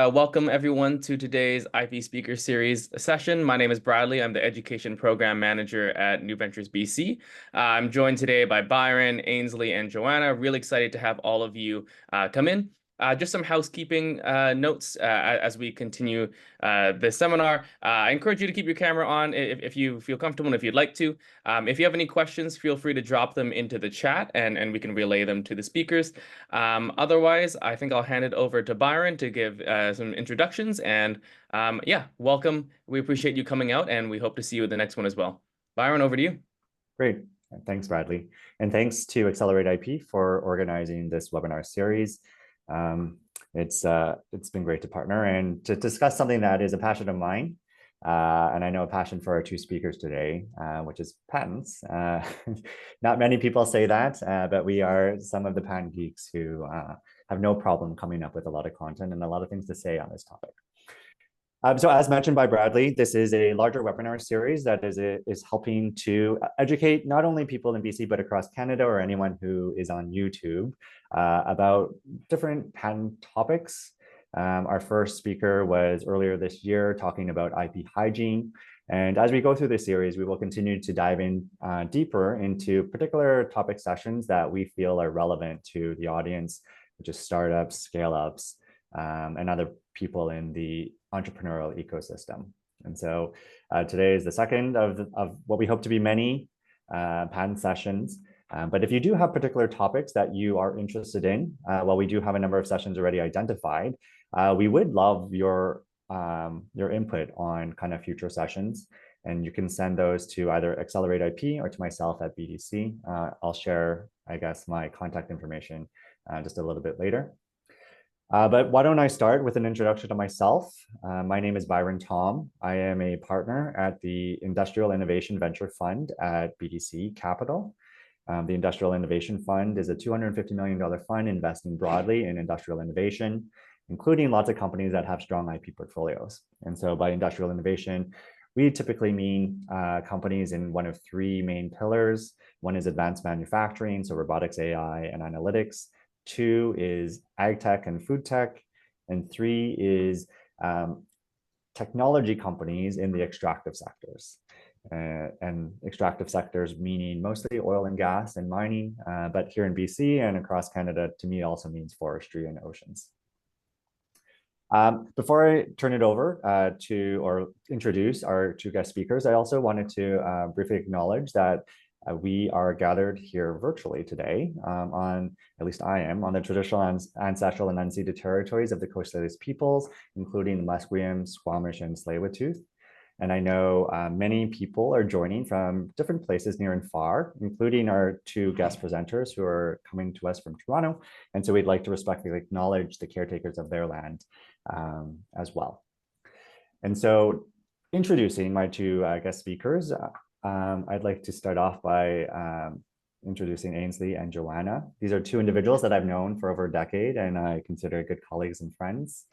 Welcome everyone to today's IP Speaker Series session. My name is Bradley. I'm the Education Program Manager at New Ventures BC. I'm joined today by Byron, Ainslie, and Joanna. Really excited to have all of you come in. Just some housekeeping notes as we continue this seminar. I encourage you to keep your camera on if you feel comfortable and if you'd like to. If you have any questions, feel free to drop them into the chat and we can relay them to the speakers. Otherwise, I think I'll hand it over to Byron to give some introductions. And yeah, welcome. We appreciate you coming out and we hope to see you at the next one as well. Byron, over to you. Great. Thanks, Bradley. And thanks to Accelerate IP for organizing this webinar series. It's been great to partner and to discuss something that is a passion of mine. And I know a passion for our two speakers today, which is patents. Not many people say that, but we are some of the patent geeks who have no problem coming up with a lot of content and a lot of things to say on this topic. So as mentioned by Bradley, this is a larger webinar series that is helping to educate not only people in BC, but across Canada or anyone who is on YouTube about different patent topics. Our first speaker was earlier this year talking about IP hygiene. And as we go through this series, we will continue to dive in deeper into particular topic sessions that we feel are relevant to the audience, which is startups, scale-ups, and other people in the entrepreneurial ecosystem. And so today is the second of what we hope to be many patent sessions. But if you do have particular topics that you are interested in, well, we do have a number of sessions already identified. We would love your input on kind of future sessions. And you can send those to either Accelerate IP or to myself at BDC. I'll share, I guess, my contact information just a little bit later. But why don't I start with an introduction to myself? My name is Byron Thom. I am a partner at the Industrial Innovation Venture Fund at BDC Capital. The Industrial Innovation Fund is a $250 million fund investing broadly in industrial innovation, including lots of companies that have strong IP portfolios. And so by industrial innovation, we typically mean companies in one of three main pillars. One is advanced manufacturing, so robotics, AI, and analytics. Two is ag tech and food tech. And three is technology companies in the extractive sectors. And extractive sectors meaning mostly oil and gas and mining, but here in BC and across Canada, to me, also means forestry and oceans. Before I turn it over or introduce our two guest speakers, I also wanted to briefly acknowledge that we are gathered here virtually today at least I am, on the traditional ancestral and unceded territories of the Coast Salish peoples, including the Musqueam, Squamish, and Tsleil-Waututh. And I know many people are joining from different places near and far, including our two guest presenters who are coming to us from Toronto. And so we'd like to respectfully acknowledge the caretakers of their land as well. And so introducing my two guest speakers, I'd like to start off by introducing Ainslie and Joanna. These are two individuals that I've known for over a decade and I consider good colleagues and friends.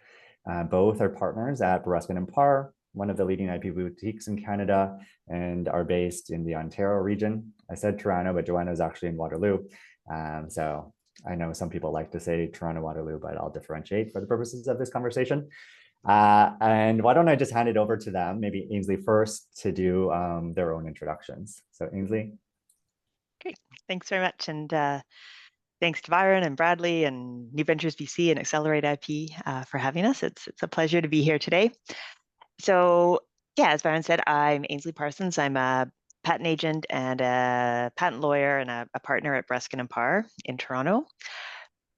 Both are partners at Bereskin Parr, one of the leading IP boutiques in Canada, and are based in the Ontario region. I said Toronto, but Joanna is actually in Waterloo. So I know some people like to say Toronto, Waterloo, but I'll differentiate for the purposes of this conversation. And why don't I just hand it over to them, maybe Ainslie first, to do their own introductions. So Ainslie. Great, thanks very much. And thanks to Byron and Bradley and New Ventures BC and Accelerate IP for having us. It's a pleasure to be here today. So yeah, as Byron said, I'm Ainslie Parsons. I'm a patent agent and a patent lawyer and a partner at Bereskin Parr in Toronto.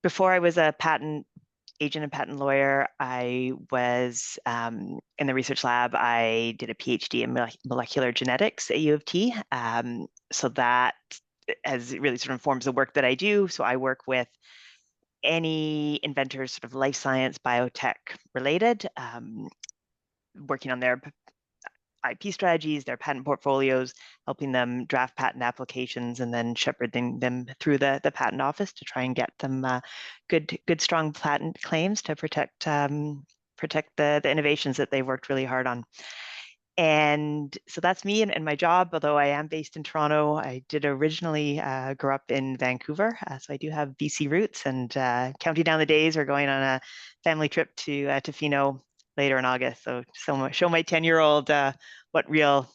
Before I was a patent agent and patent lawyer, I was in the research lab. I did a PhD in molecular genetics at U of T. So that has really sort of informs the work that I do. So I work with any inventors, sort of life science, biotech related, working on their IP strategies, their patent portfolios, helping them draft patent applications, and then shepherding them through the patent office to try and get them good, strong patent claims to protect the innovations that they've worked really hard on. And so that's me and my job, although I am based in Toronto. I did originally grow up in Vancouver, so I do have BC roots, and counting down the days, we're going on a family trip to Tofino later in August. So show my 10-year-old what real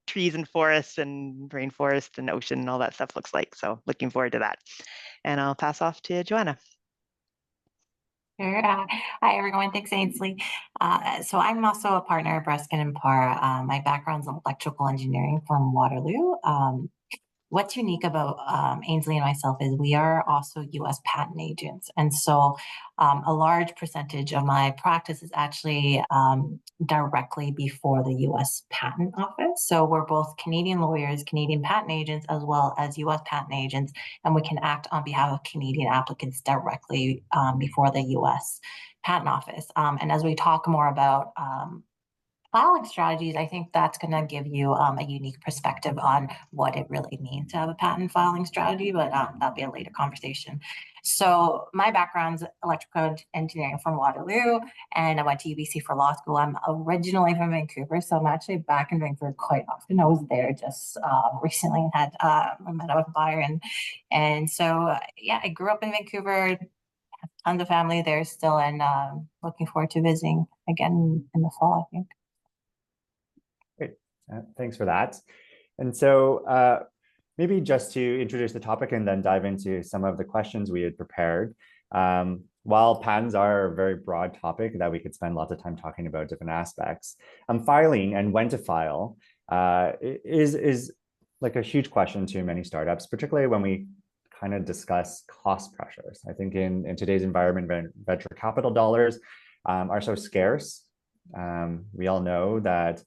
trees and forests and rainforest and ocean and all that stuff looks like. So looking forward to that. And I'll pass off to Joanna. Sure. Hi, everyone. Thanks, Ainslie. So I'm also a partner at Bereskin Parr. My background's in electrical engineering from Waterloo. What's unique about Ainslie and myself is we are also U.S. patent agents. And so a large percentage of my practice is actually directly before the U.S. Patent Office. So we're both Canadian lawyers, Canadian patent agents, as well as U.S. patent agents, and we can act on behalf of Canadian applicants directly before the U.S. Patent Office. And as we talk more about filing strategies, I think that's going to give you a unique perspective on what it really means to have a patent filing strategy, but that'll be a later conversation. So my background's electrical engineering from Waterloo, and I went to UBC for law school. I'm originally from Vancouver, so I'm actually back in Vancouver quite often. I was there just recently and had met up with Byron. And so, yeah, I grew up in Vancouver, have tons of family there still, and looking forward to visiting again in the fall, I think. Great. Thanks for that. And so maybe just to introduce the topic and then dive into some of the questions we had prepared. While patents are a very broad topic that we could spend lots of time talking about different aspects, filing and when to file is like a huge question to many startups, particularly when we kind of discuss cost pressures. I think in today's environment, venture capital dollars are so scarce. We all know that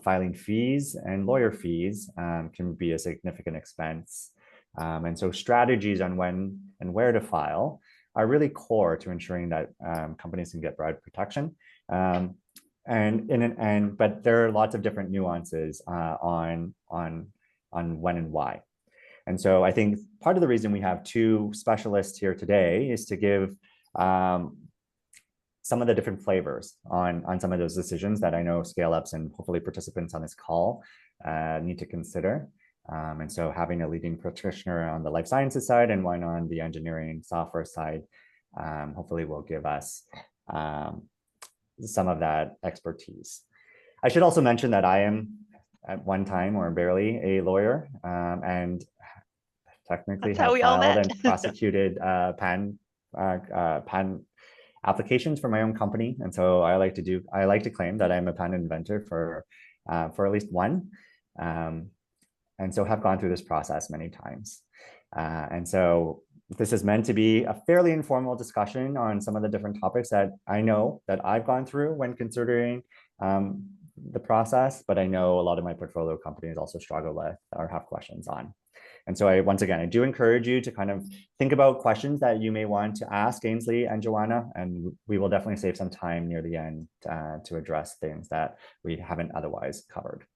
filing fees and lawyer fees can be a significant expense. And so strategies on when and where to file are really core to ensuring that companies can get broad protection. But there are lots of different nuances on when and why. And so I think part of the reason we have two specialists here today is to give some of the different flavors on some of those decisions that I know scale-ups and hopefully participants on this call need to consider. And so having a leading practitioner on the life sciences side and one on the engineering software side, hopefully will give us some of that expertise. I should also mention that I am at one time or barely a lawyer and technically have filed and prosecuted patent applications for my own company. And so I like to claim that I'm a patent inventor for at least one. And so have gone through this process many times. And so this is meant to be a fairly informal discussion on some of the different topics that I know that I've gone through when considering the process, but I know a lot of my portfolio companies also struggle with or have questions on. And so once again, I do encourage you to kind of think about questions that you may want to ask Ainslie and Joanna, and we will definitely save some time near the end to address things that we haven't otherwise covered.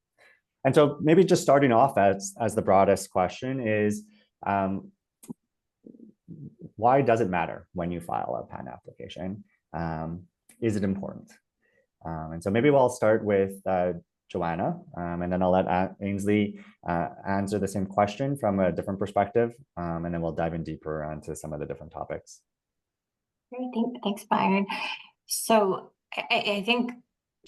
And so maybe just starting off as the broadest question is, why does it matter when you file a patent application? Is it important? And so maybe we'll start with Joanna, and then I'll let Ainslie answer the same question from a different perspective, and then we'll dive in deeper onto some of the different topics. Great, thanks, Byron. So I think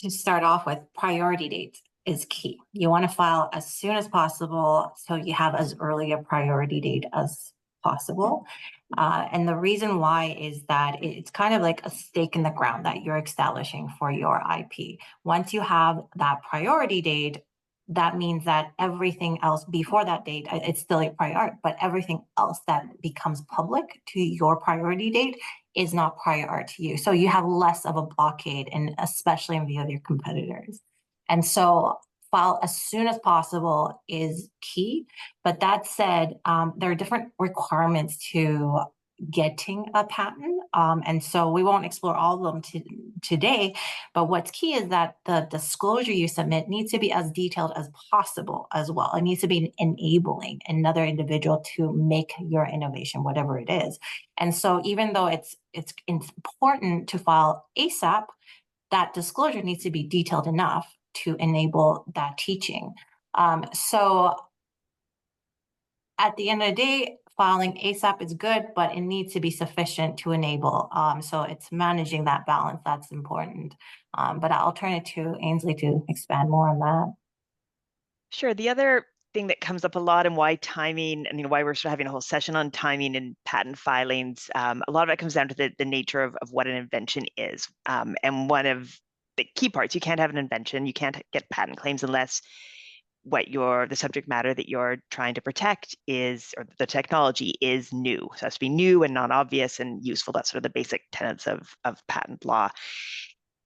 to start off with, priority dates is key. You want to file as soon as possible so you have as early a priority date as possible. And the reason why is that it's kind of like a stake in the ground that you're establishing for your IP. Once you have that priority date, that means that everything else before that date, it's still a priority, but everything else that becomes public to your priority date is not prior to you. So you have less of a blockade, and especially in view of your competitors. And so file as soon as possible is key. But that said, there are different requirements to getting a patent. And so we won't explore all of them today, but what's key is that the disclosure you submit needs to be as detailed as possible as well. It needs to be enabling another individual to make your innovation, whatever it is. And so even though it's important to file ASAP, that disclosure needs to be detailed enough to enable that teaching. So at the end of the day, filing ASAP is good, but it needs to be sufficient to enable. So it's managing that balance that's important. But I'll turn it to Ainslie to expand more on that. Sure. The other thing that comes up a lot, and why timing, and why we're sort of having a whole session on timing and patent filings, a lot of it comes down to the nature of what an invention is. And one of the key parts, you can't have an invention, you can't get patent claims unless the subject matter that you're trying to protect is, or the technology is new. So it has to be new and non-obvious and useful. That's sort of the basic tenets of patent law.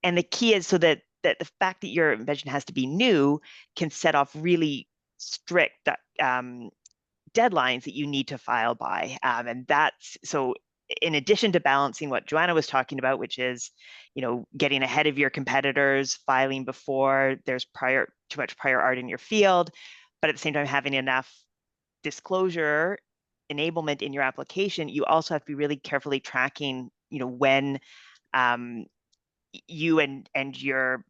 And the key is so that the fact that your invention has to be new can set off really strict deadlines that you need to file by. And that's, so in addition to balancing what Joanna was talking about, which is, getting ahead of your competitors, filing before there's too much prior art in your field, but at the same time having enough disclosure enablement in your application, you also have to be really carefully tracking, when you and your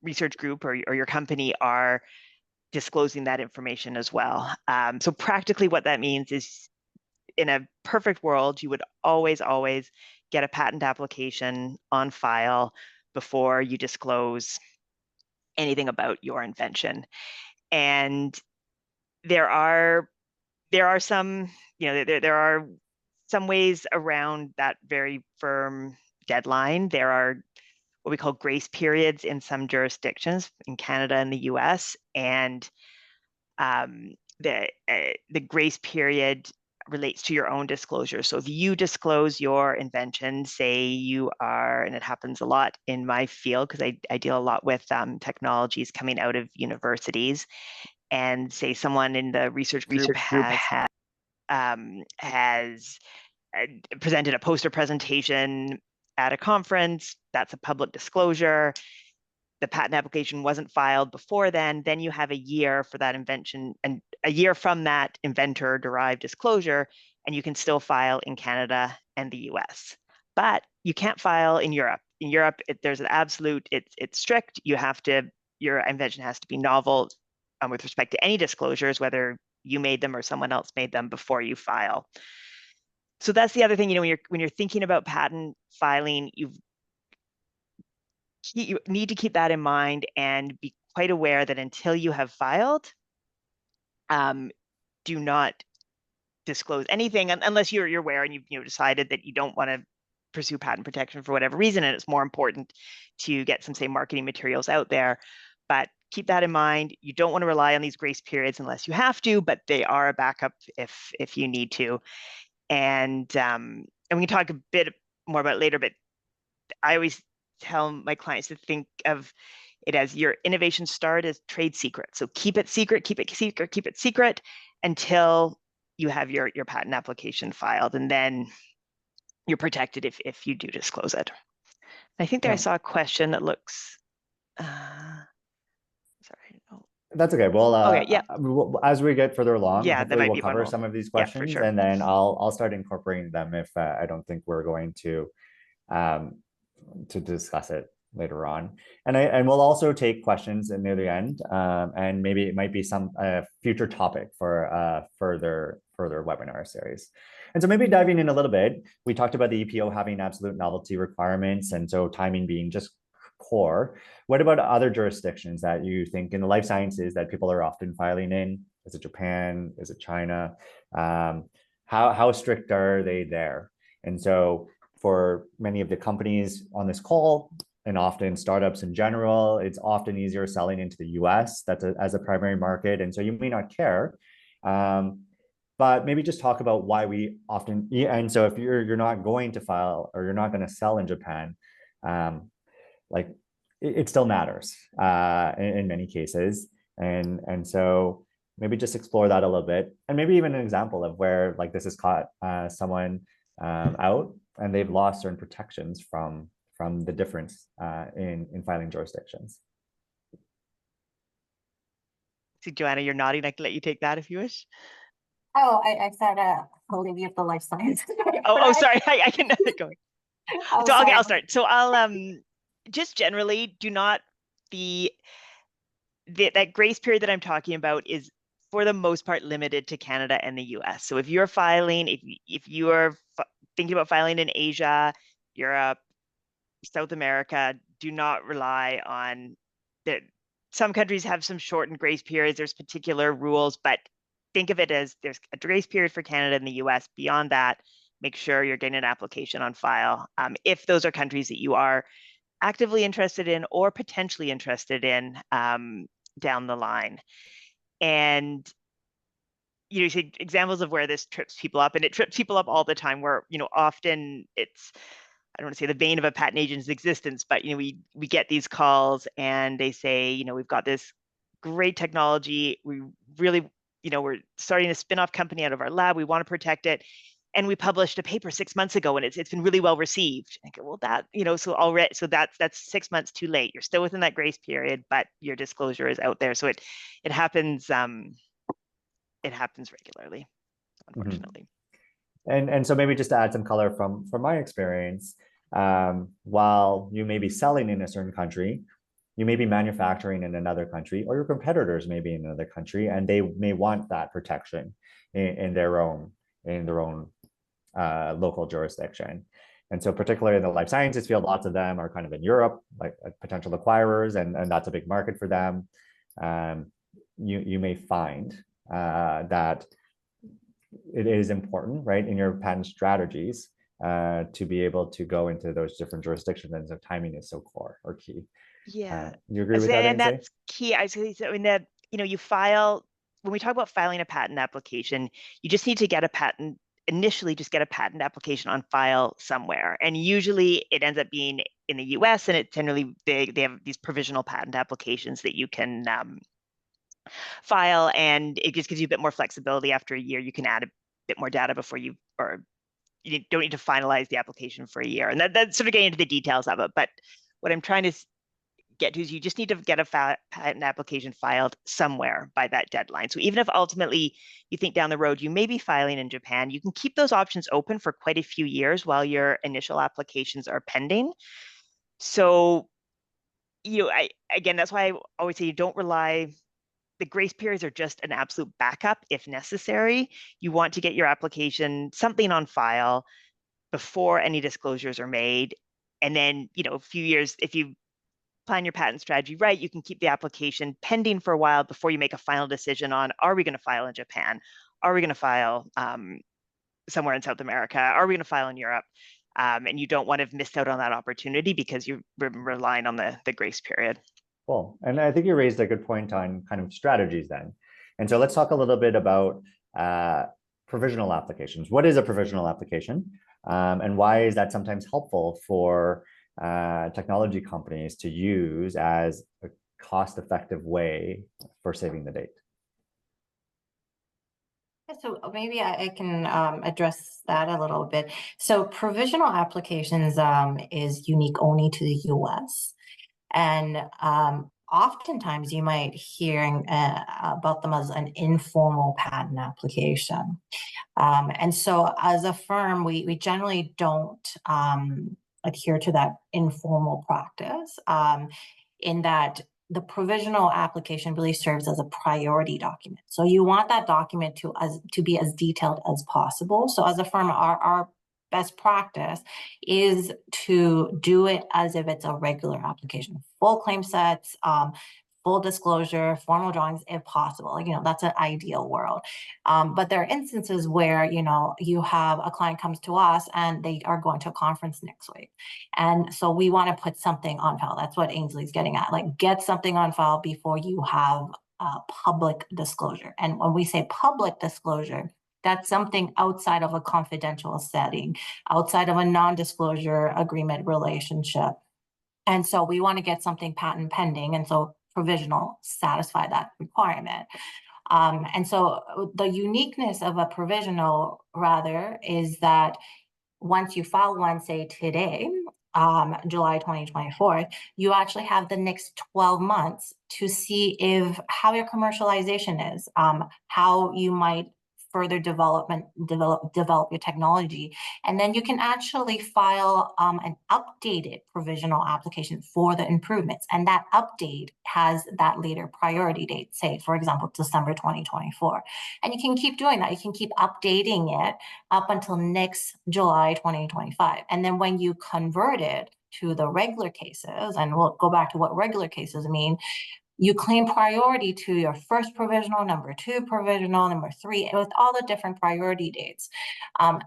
research group or your company are disclosing that information as well. So practically what that means is, in a perfect world, you would always get a patent application on file before you disclose anything about your invention. And there are some, there are some ways around that very firm deadline. There are what we call grace periods in some jurisdictions in Canada and the US, and the grace period relates to your own disclosure. So if you disclose your invention, say you are, and it happens a lot in my field because I deal a lot with technologies coming out of universities, and say someone in the research group has presented a poster presentation at a conference, that's a public disclosure. The patent application wasn't filed before then you have a year for that invention, and a year from that inventor derived disclosure, and you can still file in Canada and the US. But you can't file in Europe. In Europe, there's an absolute, it's strict. Your invention has to be novel with respect to any disclosures, whether you made them or someone else made them, before you file. So that's the other thing, when you're thinking about patent filing, you need to keep that in mind and be quite aware that until you have filed, do not disclose anything unless you're aware and you've decided that you don't want to pursue patent protection for whatever reason, and it's more important to get some, say, marketing materials out there. But keep that in mind. You don't want to rely on these grace periods unless you have to, but they are a backup if you need to. And we can talk a bit more about it later, but I always tell my clients to think of it as your innovation start as trade secret. So keep it secret, keep it secret, keep it secret until you have your patent application filed, and then you're protected if you do disclose it. I think there I saw a question that looks, sorry. No. That's okay. Well, okay, yeah. As we get further along, Yeah, hopefully we'll cover some of these questions, yeah, for sure. and then I'll start incorporating them if I don't think we're going to discuss it later on. And we'll also take questions near the end, and maybe it might be some future topic for further webinar series. And so maybe diving in a little bit, we talked about the EPO having absolute novelty requirements, and so timing being just core. What about other jurisdictions that you think in the life sciences that people are often filing in? Is it Japan? Is it China? How strict are they there? And so for many of the companies on this call, and often startups in general, it's often easier selling into the US as a primary market. And so you may not care, but maybe just talk about why we often, and so if you're not going to file or you're not going to sell in Japan, like it still matters in many cases. And so maybe just explore that a little bit, and maybe even an example of where like this has caught someone out and they've lost certain protections from the difference in filing jurisdictions. See, Joanna, you're nodding. I can let you take that if you wish. Oh, I said I'll leave you at the life science. Sorry, I can go. Oh, so sorry. I'll start. So I'll just generally do not that grace period that I'm talking about is for the most part limited to Canada and the US. So if you're filing, if you are thinking about filing in Asia, Europe, South America, do not rely on that. Some countries have some shortened grace periods. There's particular rules, but think of it as there's a grace period for Canada and the US. Beyond that, make sure you're getting an application on file. If those are countries that you are actively interested in or potentially interested in down the line. And you see examples of where this trips people up, and it trips people up all the time, where often it's, I don't want to say the bane of a patent agent's existence, but we get these calls and they say, we've got this great technology. We really, we're starting a spin-off company out of our lab. We want to protect it. And we published a paper 6 months ago and it's been really well received. I go, well, that, so already, so that's 6 months too late. You're still within that grace period, but your disclosure is out there. So it happens, it happens regularly, unfortunately. And so maybe just to add some color from my experience, while you may be selling in a certain country, you may be manufacturing in another country, or your competitors may be in another country, and they may want that protection in their own local jurisdiction. And so particularly in the life sciences field, lots of them are kind of in Europe, like potential acquirers, and that's a big market for them. You may find that it is important, right, in your patent strategies to be able to go into those different jurisdictions, and so timing is so core or key. Yeah, you agree with that, and Ainslie? that's key. I say, so in that, you file, when we talk about filing a patent application, you just need to get a patent, initially just get a patent application on file somewhere. And usually it ends up being in the US, and it generally, they have these provisional patent applications that you can file, and it just gives you a bit more flexibility. After a year, you can add a bit more data before you don't need to finalize the application for a year. And that's sort of getting into the details of it. But what I'm trying to get to is you just need to get a patent application filed somewhere by that deadline. So even if ultimately you think down the road you may be filing in Japan, you can keep those options open for quite a few years while your initial applications are pending. So, again, that's why I always say you don't rely. The grace periods are just an absolute backup if necessary. You want to get your application, something on file before any disclosures are made. And then, a few years, if you plan your patent strategy right, you can keep the application pending for a while before you make a final decision on, are we going to file in Japan? Are we going to file somewhere in South America? Are we going to file in Europe? And you don't want to have missed out on that opportunity because you're relying on the grace period. Cool. And I think you raised a good point on kind of strategies then. And so let's talk a little bit about provisional applications. What is a provisional application? And why is that sometimes helpful for technology companies to use as a cost-effective way for saving the date? So maybe I can address that a little bit. So provisional applications is unique only to the US. And oftentimes you might hear about them as an informal patent application. And so as a firm, we generally don't adhere to that informal practice in that the provisional application really serves as a priority document. So you want that document to be as detailed as possible. So as a firm, our best practice is to do it as if it's a regular application, full claim sets, full disclosure, formal drawings, if possible. That's an ideal world. But there are instances where, you have a client comes to us and they are going to a conference next week. And so we want to put something on file. That's what Ainslie's getting at, like get something on file before you have public disclosure. And when we say public disclosure, that's something outside of a confidential setting, outside of a non-disclosure agreement relationship. And so we want to get something patent pending. And so provisional satisfy that requirement. And so the uniqueness of a provisional rather is that once you file one, say today, July 2024, you actually have the next 12 months to see how your commercialization is, how you might further develop your technology. And then you can actually file an updated provisional application for the improvements. And that update has that later priority date, say, for example, December 2024. And you can keep doing that. You can keep updating it up until next July 2025. And then when you convert it to the regular cases, and we'll go back to what regular cases mean, you claim priority to your first provisional, number 2 provisional, number 3, with all the different priority dates.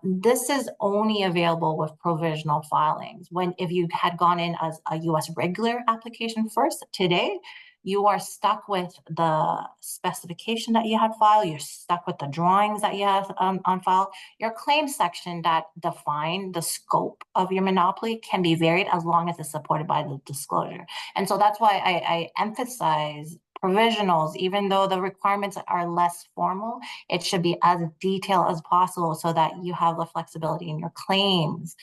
This is only available with provisional filings. If you had gone in as a US regular application first, today, you are stuck with the specification that you had filed. You're stuck with the drawings that you have on file. Your claim section that define the scope of your monopoly can be varied as long as it's supported by the disclosure. And so that's why I emphasize provisionals, even though the requirements are less formal, it should be as detailed as possible so that you have the flexibility in your claims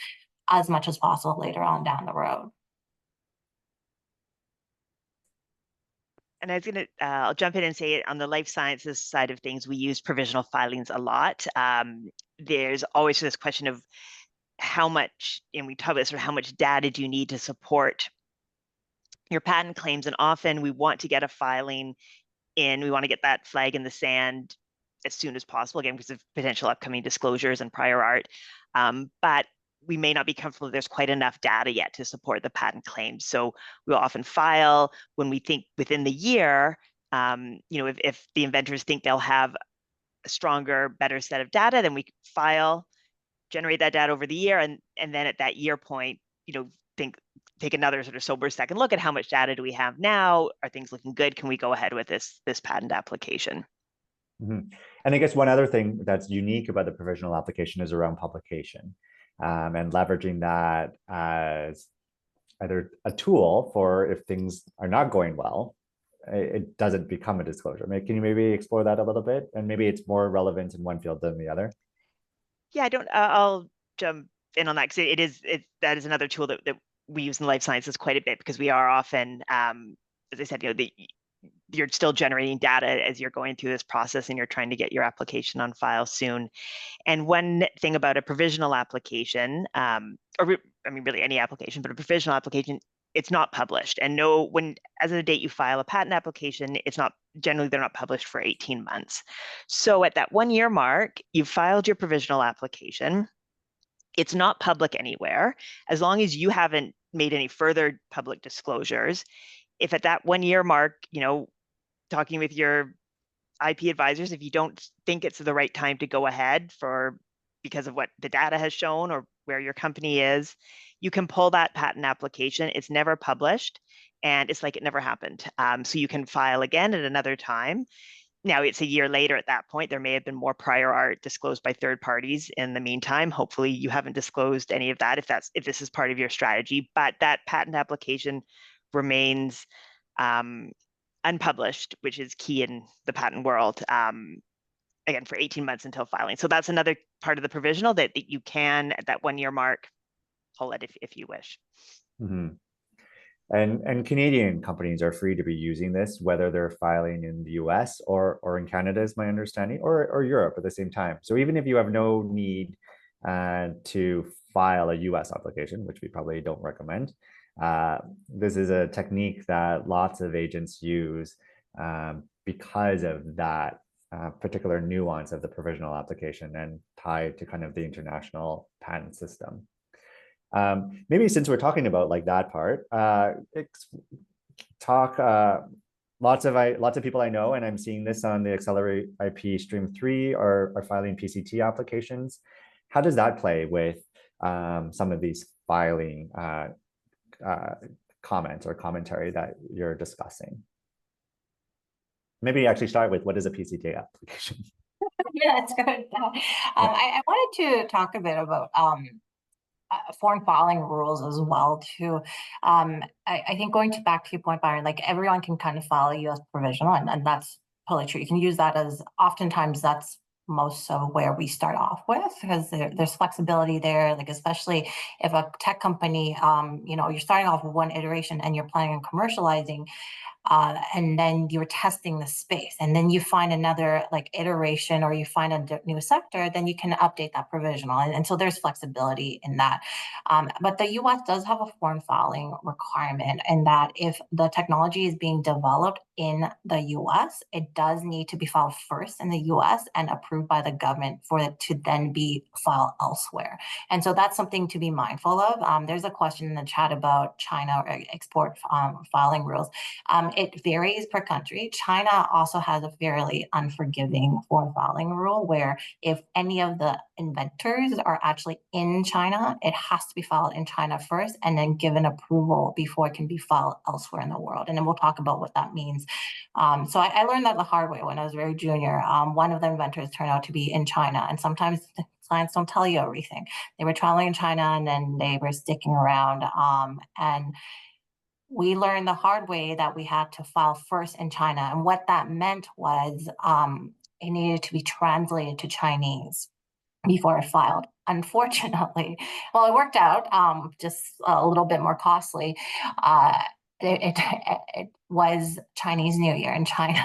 as much as possible later on down the road. And I was going to, I'll jump in and say it on the life sciences side of things, we use provisional filings a lot. There's always this question of how much, and we talk about sort of how much data do you need to support your patent claims? And often we want to get a filing in, we want to get that flag in the sand as soon as possible, again, because of potential upcoming disclosures and prior art. But we may not be comfortable there's quite enough data yet to support the patent claims. So we'll often file when we think within the year, if the inventors think they'll have a stronger, better set of data, then we file, generate that data over the year, and then at that year point, take another sort of sober second look at how much data do we have now? Are things looking good? Can we go ahead with this patent application? Mm-hmm. And I guess one other thing that's unique about the provisional application is around publication. And leveraging that as either a tool for if things are not going well, it doesn't become a disclosure. Can you maybe explore that a little bit? And maybe it's more relevant in one field than the other. Yeah, I'll jump in on that because that is another tool that we use in life sciences quite a bit, because we are often, as I said, you're still generating data as you're going through this process and you're trying to get your application on file soon. And one thing about a provisional application, really any application, but a provisional application, it's not published. And as of the date you file a patent application, they're not published for 18 months. So at that 1 year mark, you've filed your provisional application. It's not public anywhere, as long as you haven't made any further public disclosures. If at that 1 year mark, talking with your IP advisors, if you don't think it's the right time to go ahead because of what the data has shown or where your company is, you can pull that patent application. It's never published and it's like it never happened. So you can file again at another time. Now it's a year later at that point. There may have been more prior art disclosed by third parties in the meantime. Hopefully you haven't disclosed any of that if this is part of your strategy, but that patent application remains unpublished, which is key in the patent world, again, for 18 months until filing. So that's another part of the provisional that you can, at that 1 year mark, pull it if you wish. Mm-hmm. And Canadian companies are free to be using this, whether they're filing in the US or in Canada, is my understanding, or Europe at the same time. So even if you have no need to file a US application, which we probably don't recommend, this is a technique that lots of agents use because of that particular nuance of the provisional application and tied to kind of the international patent system. Maybe since we're talking about like that part, lots of people I know, and I'm seeing this on the Accelerate IP Stream 3 are filing PCT applications. How does that play with some of these filing comments or commentary that you're discussing? Maybe actually start with, what is a PCT application? Yeah, that's good. I wanted to talk a bit about foreign filing rules as well too. I think back to your point, Byron, like everyone can kind of file a US provisional, and that's totally true. You can use that as, oftentimes that's most of where we start off with, because there's flexibility there, like especially if a tech company, you're starting off with one iteration and you're planning on commercializing, and then you're testing the space, and then you find another like iteration, or you find a new sector, then you can update that provisional. And so there's flexibility in that. But the US does have a foreign filing requirement, in that if the technology is being developed in the US, it does need to be filed first in the US and approved by the government for it to then be filed elsewhere. And so that's something to be mindful of. There's a question in the chat about China or export filing rules. It varies per country. China also has a fairly unforgiving foreign filing rule, where if any of the inventors are actually in China, it has to be filed in China first and then given approval before it can be filed elsewhere in the world. And then we'll talk about what that means. So I learned that the hard way when I was very junior. One of the inventors turned out to be in China, and sometimes clients don't tell you everything. They were traveling in China and then they were sticking around, and we learned the hard way that we had to file first in China. And what that meant was it needed to be translated to Chinese before I filed. Unfortunately, well, it worked out, just a little bit more costly. It was Chinese New Year in China.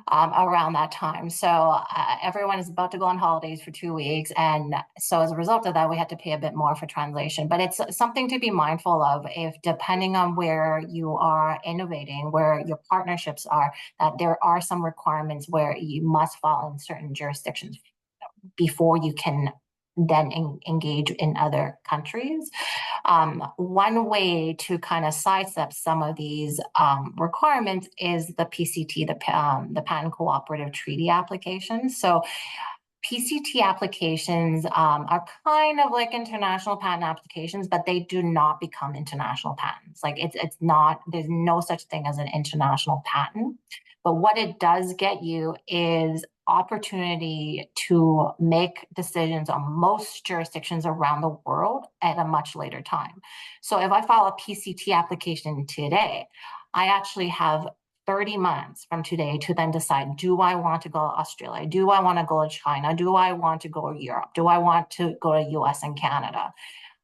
Around that time. So everyone is about to go on holidays for 2 weeks. And so as a result of that, we had to pay a bit more for translation. But it's something to be mindful of, if depending on where you are innovating, where your partnerships are, that there are some requirements where you must file in certain jurisdictions before you can then engage in other countries. One way to kind of sidestep some of these requirements is the PCT, the Patent Cooperative Treaty applications. So PCT applications are kind of like international patent applications, but they do not become international patents. Like it's not, there's no such thing as an international patent. But what it does get you is opportunity to make decisions on most jurisdictions around the world at a much later time. So if I file a PCT application today, I actually have 30 months from today to then decide, do I want to go to Australia? Do I want to go to China? Do I want to go to Europe? Do I want to go to US and Canada?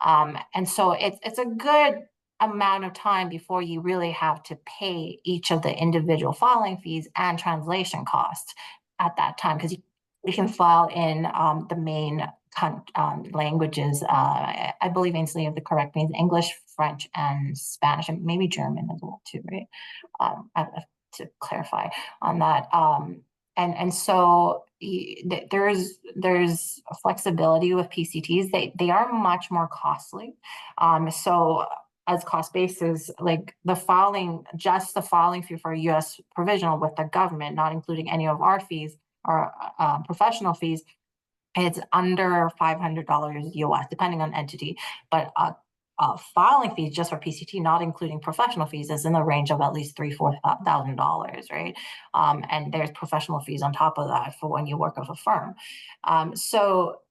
And so it's a good amount of time before you really have to pay each of the individual filing fees and translation costs at that time, because you can file in the main languages. I believe Ainslie, if the correct means English, French, and Spanish, and maybe German as well too, right? To clarify on that. And so there's flexibility with PCTs. They are much more costly. So as cost basis, like just the filing fee for a US provisional with the government, not including any of our fees or professional fees, it's under $500 US, depending on entity. But filing fees just for PCT, not including professional fees, is in the range of at least $3,000-$4,000, right? And there's professional fees on top of that for when you work with a firm. So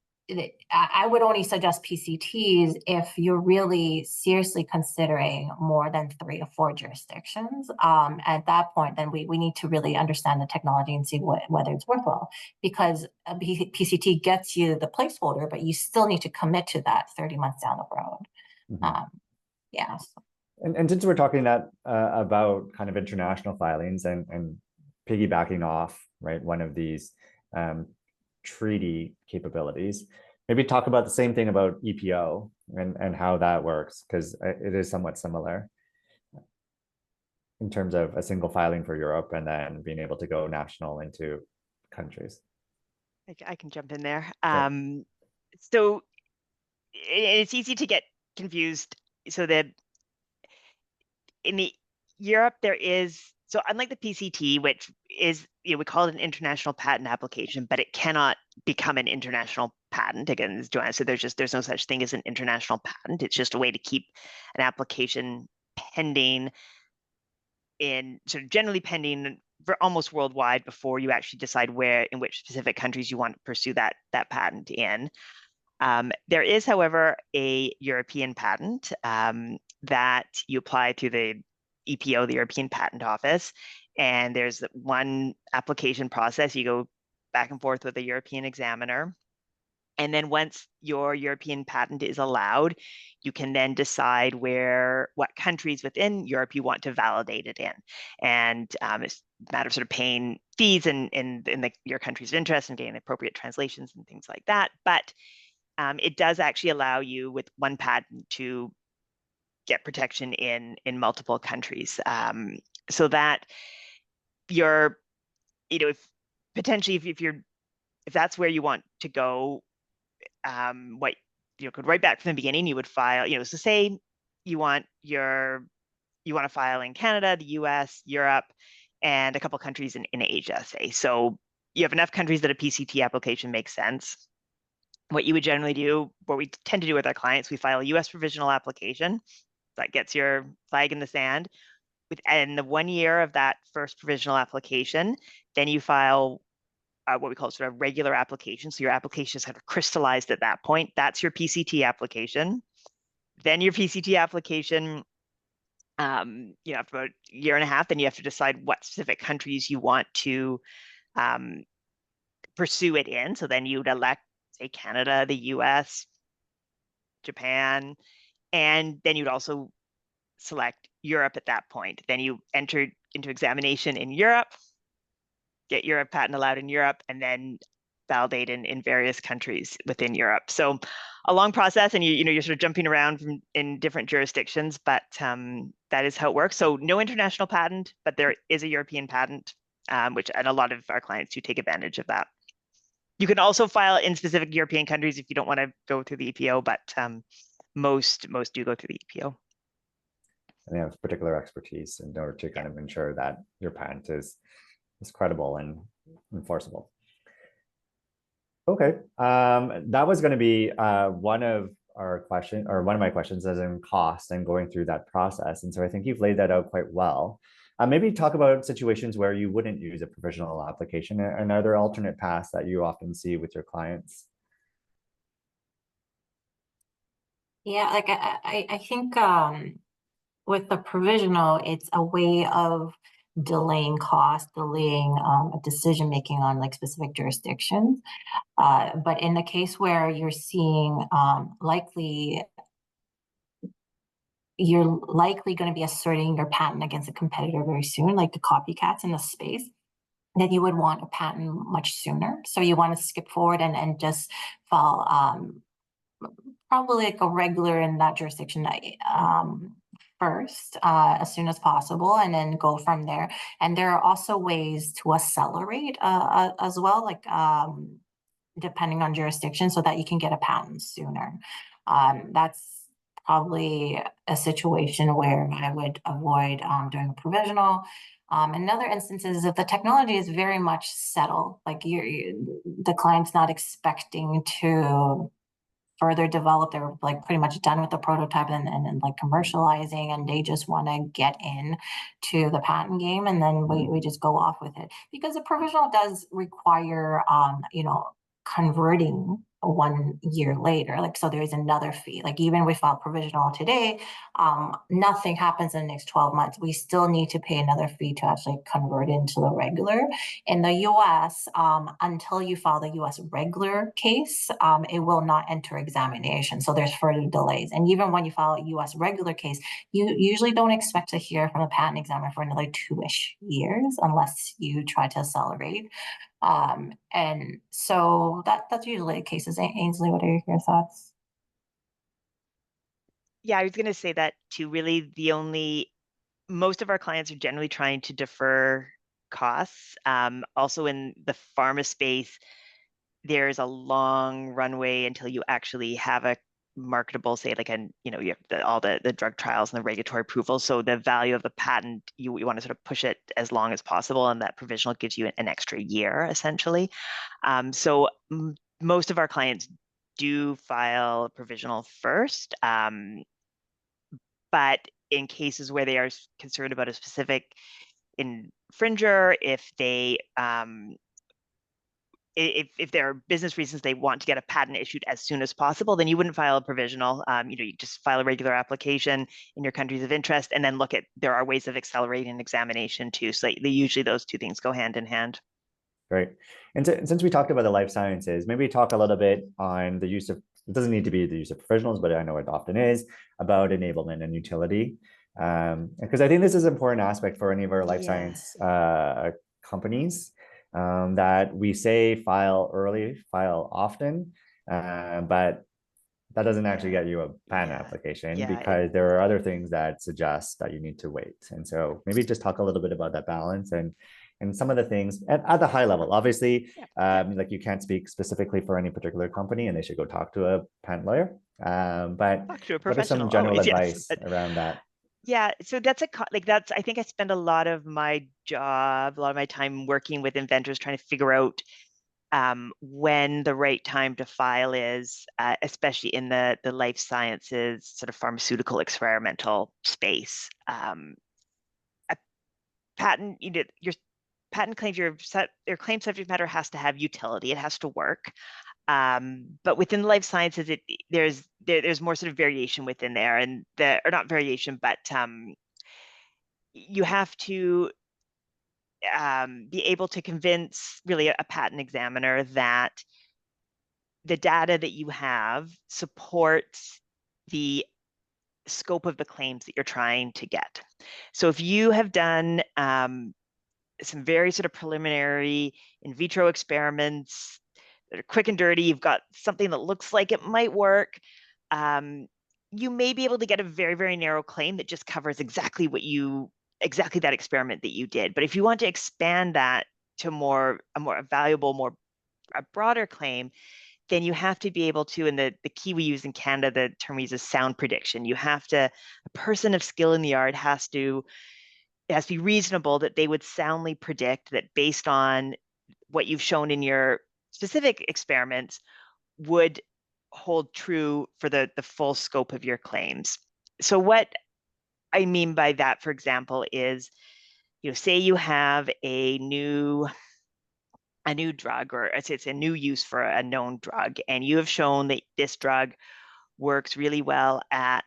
I would only suggest PCTs if you're really seriously considering more than 3 or 4 jurisdictions. At that point, then we need to really understand the technology and see whether it's worthwhile, because a PCT gets you the placeholder, but you still need to commit to that 30 months down the road. Mm-hmm. Yeah. And since we're talking that about kind of international filings and piggybacking off, right, one of these treaty capabilities, maybe talk about the same thing about EPO and how that works, because it is somewhat similar in terms of a single filing for Europe and then being able to go national into countries. I can jump in there. Okay. So it's easy to get confused. So that in the Europe, there is, so unlike the PCT, which is, we call it an international patent application, but it cannot become an international patent. Again, as Joanna said, there's no such thing as an international patent. It's just a way to keep an application pending sort of generally pending for almost worldwide before you actually decide in which specific countries you want to pursue that patent in. There is, however, a European patent that you apply to the EPO, the European Patent Office, and there's one application process. You go back and forth with the European examiner, And then once your European patent is allowed, you can then decide what countries within Europe you want to validate it in. And it's a matter of sort of paying fees in your country's interest and getting appropriate translations and things like that. But it does actually allow you with one patent to get protection in multiple countries. So that you're, if that's where you want to go, what could right back from the beginning, you would file, so say you want to file in Canada, the US, Europe, and a couple countries in Asia, say. So you have enough countries that a PCT application makes sense. What you would generally do, what we tend to do with our clients, we file a US provisional application that gets your flag in the sand. Within the 1 year of that first provisional application, then you file what we call sort of regular application. So your application is kind of crystallized at that point. That's your PCT application. Then your PCT application, after about a year and a half, then you have to decide what specific countries you want to pursue it in. So then you'd elect, say, Canada, the US, Japan, and then you'd also select Europe at that point. Then you enter into examination in Europe, get Europe patent allowed in Europe, and then validate in various countries within Europe. So a long process, and you're sort of jumping around in different jurisdictions, but that is how it works. So no international patent, but there is a European patent, and a lot of our clients do take advantage of that. You can also file in specific European countries if you don't want to go through the EPO, but most do go through the EPO. And they have particular expertise in order to kind of ensure that your patent is credible and enforceable. Okay, that was going to be one of my questions, as in cost and going through that process. And so I think you've laid that out quite well. Maybe talk about situations where you wouldn't use a provisional application, and are there alternate paths that you often see with your clients? Yeah, like I think with the provisional, it's a way of delaying cost, delaying decision making on like specific jurisdictions. But in the case where you're seeing you're likely going to be asserting your patent against a competitor very soon, like the copycats in the space, then you would want a patent much sooner. So you want to skip forward and just file probably like a regular in that jurisdiction first, as soon as possible, and then go from there. And there are also ways to accelerate as well, like depending on jurisdiction, so that you can get a patent sooner. That's probably a situation where I would avoid doing a provisional. In other instances, if the technology is very much settled, like the client's not expecting to further develop, they're like pretty much done with the prototype and like commercializing, and they just want to get in to the patent game, and then we just go off with it, because the provisional does require converting 1 year later. Like, so there's another fee. Like, even if we file provisional today, nothing happens in the next 12 months. We still need to pay another fee to actually convert into the regular. In the US, until you file the US regular case, it will not enter examination. So there's further delays. And even when you file a US regular case, you usually don't expect to hear from a patent examiner for another 2-ish years, unless you try to accelerate. And so that's usually the cases. Ainslie, what are your thoughts? Yeah, I was going to say that too. Really, most of our clients are generally trying to defer costs. Also in the pharma space, there's a long runway until you actually have a marketable, say, like you have all the drug trials and the regulatory approval. So the value of the patent, you want to sort of push it as long as possible, and that provisional gives you an extra year, essentially. So most of our clients do file a provisional first, but in cases where they are concerned about a specific infringer, if they if there are business reasons they want to get a patent issued as soon as possible, then you wouldn't file a provisional. You just file a regular application in your countries of interest, and then there are ways of accelerating examination too. So usually those two things go hand in hand. Great. And since we talked about the life sciences, maybe talk a little bit on the use of, it doesn't need to be the use of professionals, but I know it often is, about enablement and utility. Because I think this is an important aspect for any of our life science companies, that we say file early, file often, but that doesn't actually get you a patent application because there are other things that suggest that you need to wait. And so maybe just talk a little bit about that balance and some of the things at the high level. Obviously, like you can't speak specifically for any particular company and they should go talk to a patent lawyer. But what are some general advice around that? Yeah, so that's I think I spend a lot of my time working with inventors trying to figure out when the right time to file is, especially in the life sciences sort of pharmaceutical experimental space. A patent, your patent claims, your claim subject matter has to have utility. It has to work. But within life sciences, there's more sort of variation within there, and or not variation, but you have to be able to convince really a patent examiner that the data that you have supports the scope of the claims that you're trying to get. So if you have done some very sort of preliminary in vitro experiments that are quick and dirty, you've got something that looks like it might work, you may be able to get a very, very narrow claim that just covers exactly that experiment that you did. But if you want to expand that to a more valuable, a broader claim, then you have to be able to, and the key we use in Canada, the term we use is sound prediction. A person of skill in the art it has to be reasonable that they would soundly predict that based on what you've shown in your specific experiments would hold true for the full scope of your claims. So what I mean by that, for example, is, say you have a new drug, or it's a new use for a known drug, and you have shown that this drug works really well at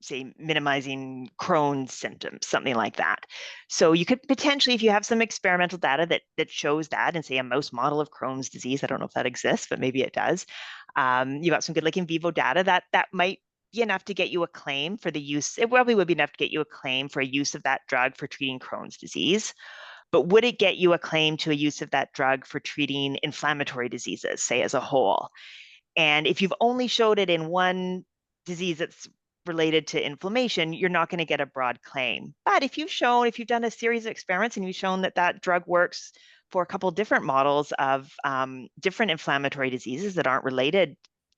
say minimizing Crohn's symptoms, something like that. So you could potentially, if you have some experimental data that shows that, and say a mouse model of Crohn's disease, I don't know if that exists, but maybe it does. You got some good in vivo data that might be enough to get you a claim for the use. It probably would be enough to get you a claim for a use of that drug for treating Crohn's disease. But would it get you a claim to a use of that drug for treating inflammatory diseases, say as a whole? And if you've only showed it in one disease that's related to inflammation, you're not going to get a broad claim. But if you've done a series of experiments and you've shown that drug works for a couple different models of different inflammatory diseases that aren't related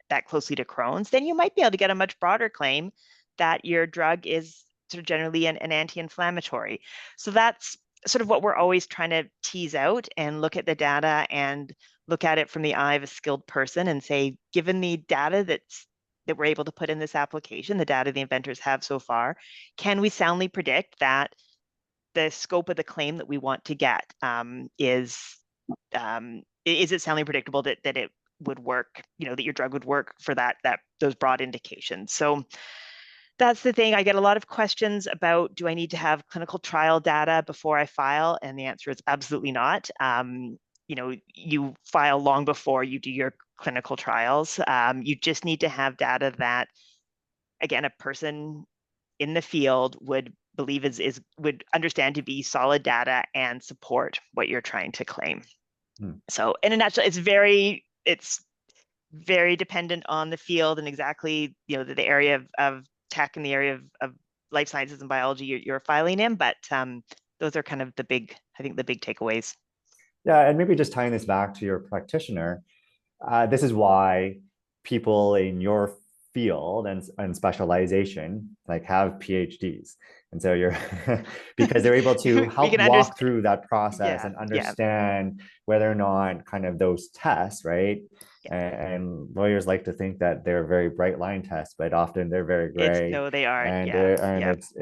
that closely to Crohn's, then you might be able to get a much broader claim that your drug is sort of generally an anti-inflammatory. So that's sort of what we're always trying to tease out and look at the data and look at it from the eye of a skilled person and say, given the data that we're able to put in this application, the data the inventors have so far, can we soundly predict that the scope of the claim that we want to get is it soundly predictable that it would work, that your drug would work for those broad indications. So that's the thing. I get a lot of questions about, do I need to have clinical trial data before I file? And the answer is absolutely not. You file long before you do your clinical trials. You just need to have data that, again, a person in the field would believe would understand to be solid data and support what you're trying to claim. So in a nutshell, it's very dependent on the field and exactly, the area of tech and the area of life sciences and biology you're filing in, but those are kind of the big takeaways. Yeah, and maybe just tying this back to your practitioner, this is why people in your field and specialization have PhDs. And so you're because they're able to help walk through that process and understand whether or not kind of those tests, right? And lawyers like to think that they're very bright line tests, but often they're very gray. No, they aren't. And it's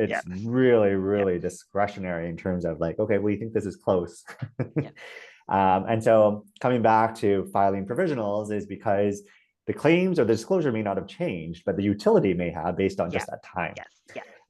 really, really discretionary in terms of okay, we think this is close. And so coming back to filing provisionals is because the claims or the disclosure may not have changed, but the utility may have based on just that time.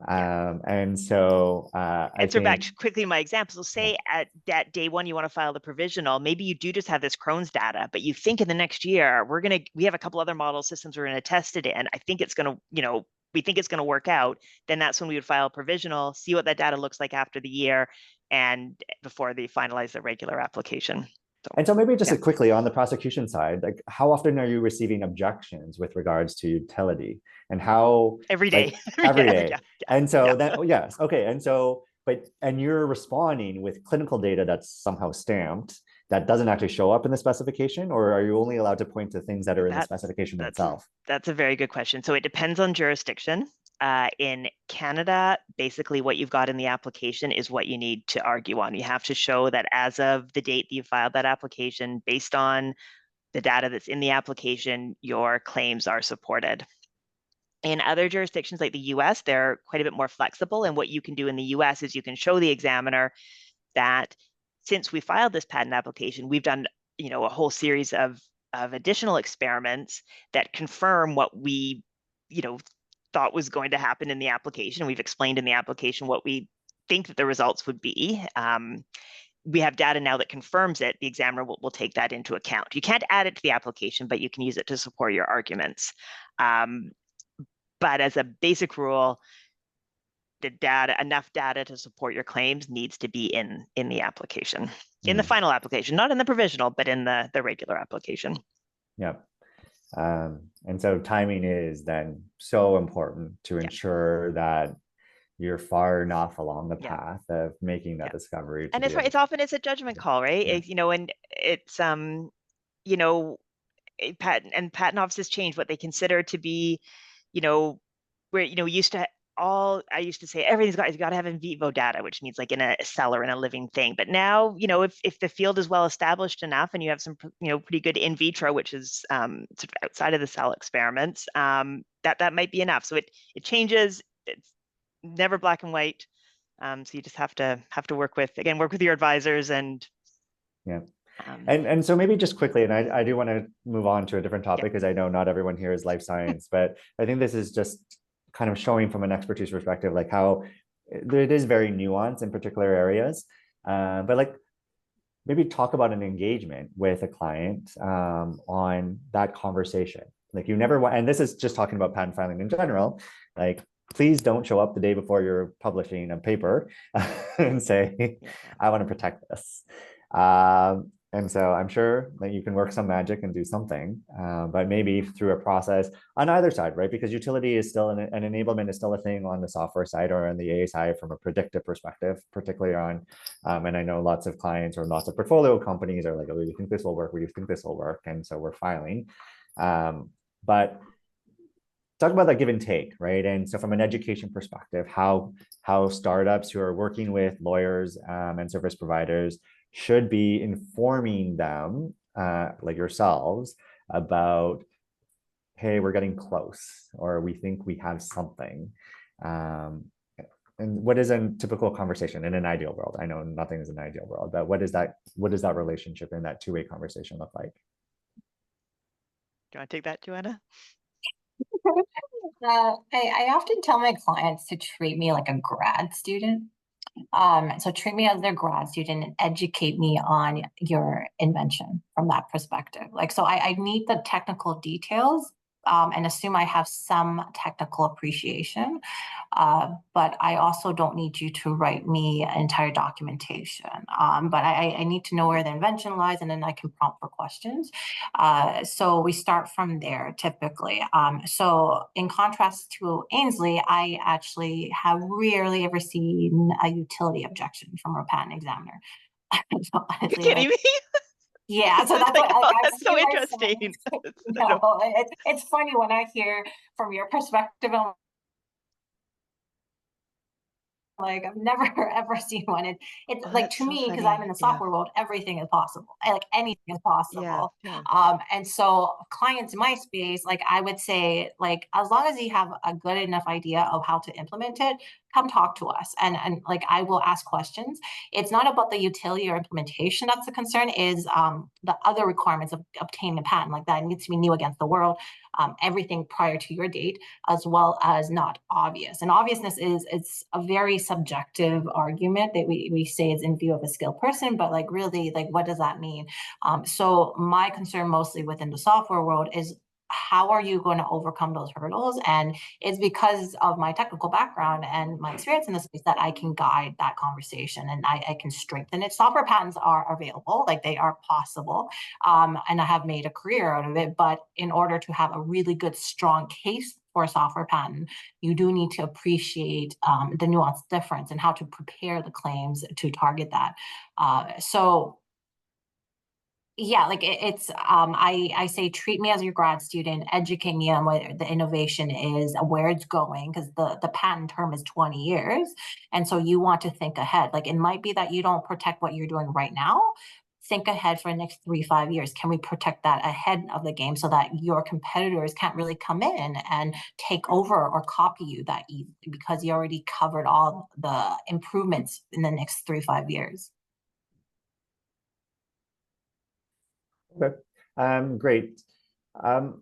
And so Answer back think, quickly my example. So say at that day one, you want to file the provisional, maybe you do just have this Crohn's data, but you think in the next year, we have a couple other model systems we're going to test it in. I think it's going to, we think it's going to work out. Then that's when we would file a provisional, see what that data looks like after the year, and before they finalize the regular application. And so maybe just quickly on the prosecution side, like how often are you receiving objections with regards to utility, and how every day, every day. And so then, yes, okay. And so, and you're responding with clinical data that's somehow stamped that doesn't actually show up in the specification, or are you only allowed to point to things that are in the specification itself? That's a very good question. So it depends on jurisdiction. In Canada, basically what you've got in the application is what you need to argue on. You have to show that as of the date that you filed that application, based on the data that's in the application, your claims are supported. In other jurisdictions like the US, they're quite a bit more flexible. And what you can do in the US is you can show the examiner that since we filed this patent application, we've done a whole series of additional experiments that confirm what we thought was going to happen in the application. We've explained in the application what we think that the results would be. We have data now that confirms it. The examiner will take that into account. You can't add it to the application, but you can use it to support your arguments. But as a basic rule, enough data to support your claims needs to be in the application, in the final application, not in the provisional, but in the regular application. Yeah. And so timing is then so important to ensure that you're far enough along the path of making that discovery. And it's often a judgment call, right? And it's patent offices change what they consider to be, where I used to say everything's got to have in vivo data, which means like in a cell or in a living thing. But now, if the field is well established enough and you have some, pretty good in vitro, which is sort of outside of the cell experiments, that might be enough. So it changes. It's never black and white. So you just have to work with your advisors and. Yeah. And so maybe just quickly, and I do want to move on to a different topic because I know not everyone here is life science, but I think this is just kind of showing from an expertise perspective, like how it is very nuanced in particular areas, but like maybe talk about an engagement with a client on that conversation. Like you never want, and this is just talking about patent filing in general, like please don't show up the day before you're publishing a paper and say, I want to protect this. And so I'm sure that you can work some magic and do something, but maybe through a process on either side, right? Because utility is still an enablement is still a thing on the software side or on the AA side from a predictive perspective, particularly on, and I know lots of clients or lots of portfolio companies are like, oh, we think this will work, we think this will work. And so we're filing. But talk about that give and take, right? And so from an education perspective, how startups who are working with lawyers and service providers should be informing them, like yourselves, about, hey, we're getting close, or we think we have something. And what is a typical conversation in an ideal world? I know nothing is an ideal world, but what does that relationship and that two-way conversation look like? Do you want to take that, Joanna? I often tell my clients to treat me like a grad student. So treat me as their grad student and educate me on your invention from that perspective. Like, so I need the technical details and assume I have some technical appreciation, but I also don't need you to write me entire documentation. But I need to know where the invention lies, and then I can prompt for questions. So we start from there typically. So in contrast to Ainslie, I actually have rarely ever seen a utility objection from a patent examiner. So honestly, you're kidding me? Yeah, so that's what that's so interesting. No, it's funny when I hear from your perspective. Like I've never ever seen one. It's like to me, because I'm in the software world, everything is possible. Like anything is possible. And so clients in my space, like I would say, like as long as you have a good enough idea of how to implement it, come talk to us. And like, I will ask questions. It's not about the utility or implementation that's the concern, is the other requirements of obtaining a patent. Like, that needs to be new against the world, everything prior to your date, as well as not obvious. And obviousness it's a very subjective argument that we say is in view of a skilled person, but like, really, like, what does that mean? So my concern mostly within the software world is, how are you going to overcome those hurdles? And it's because of my technical background and my experience in this space that I can guide that conversation, and I can strengthen it. Software patents are available, like, they are possible, and I have made a career out of it. But in order to have a really good, strong case for a software patent, you do need to appreciate the nuanced difference and how to prepare the claims to target that. So yeah, like, I say, treat me as your grad student, educate me on what the innovation is, where it's going, because the patent term is 20 years. And so you want to think ahead. Like, it might be that you don't protect what you're doing right now. Think ahead for the next 3-5 years. Can we protect that ahead of the game so that your competitors can't really come in and take over or copy you that easily, because you already covered all the improvements in the next 3-5 years? Okay, great. And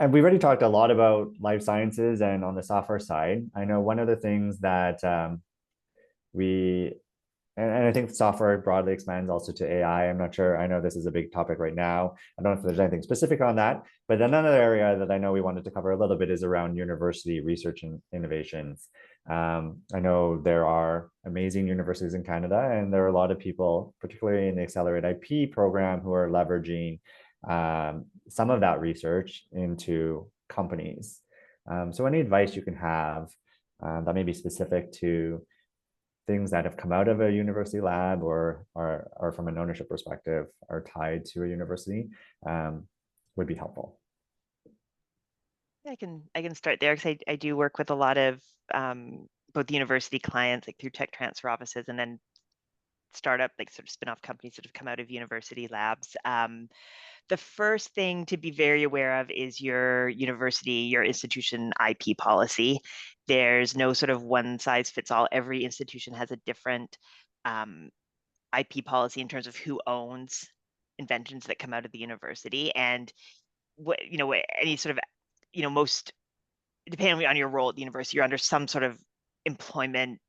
we've already talked a lot about life sciences and on the software side. I know one of the things that and I think software broadly expands also to AI. I'm not sure. I know this is a big topic right now. I don't know if there's anything specific on that, but another area that I know we wanted to cover a little bit is around university research and innovations. I know there are amazing universities in Canada, and there are a lot of people, particularly in the Accelerate IP program, who are leveraging some of that research into companies. So any advice you can have that may be specific to things that have come out of a university lab or from an ownership perspective are tied to a university would be helpful. I can start there, because I do work with a lot of both university clients, like through tech transfer offices, and then startup, like sort of spin-off companies that have come out of university labs. The first thing to be very aware of is your university, your institution IP policy. There's no sort of one size fits all. Every institution has a different IP policy in terms of who owns inventions that come out of the university. And any sort of, most, depending on your role at the university, you're under some sort of employment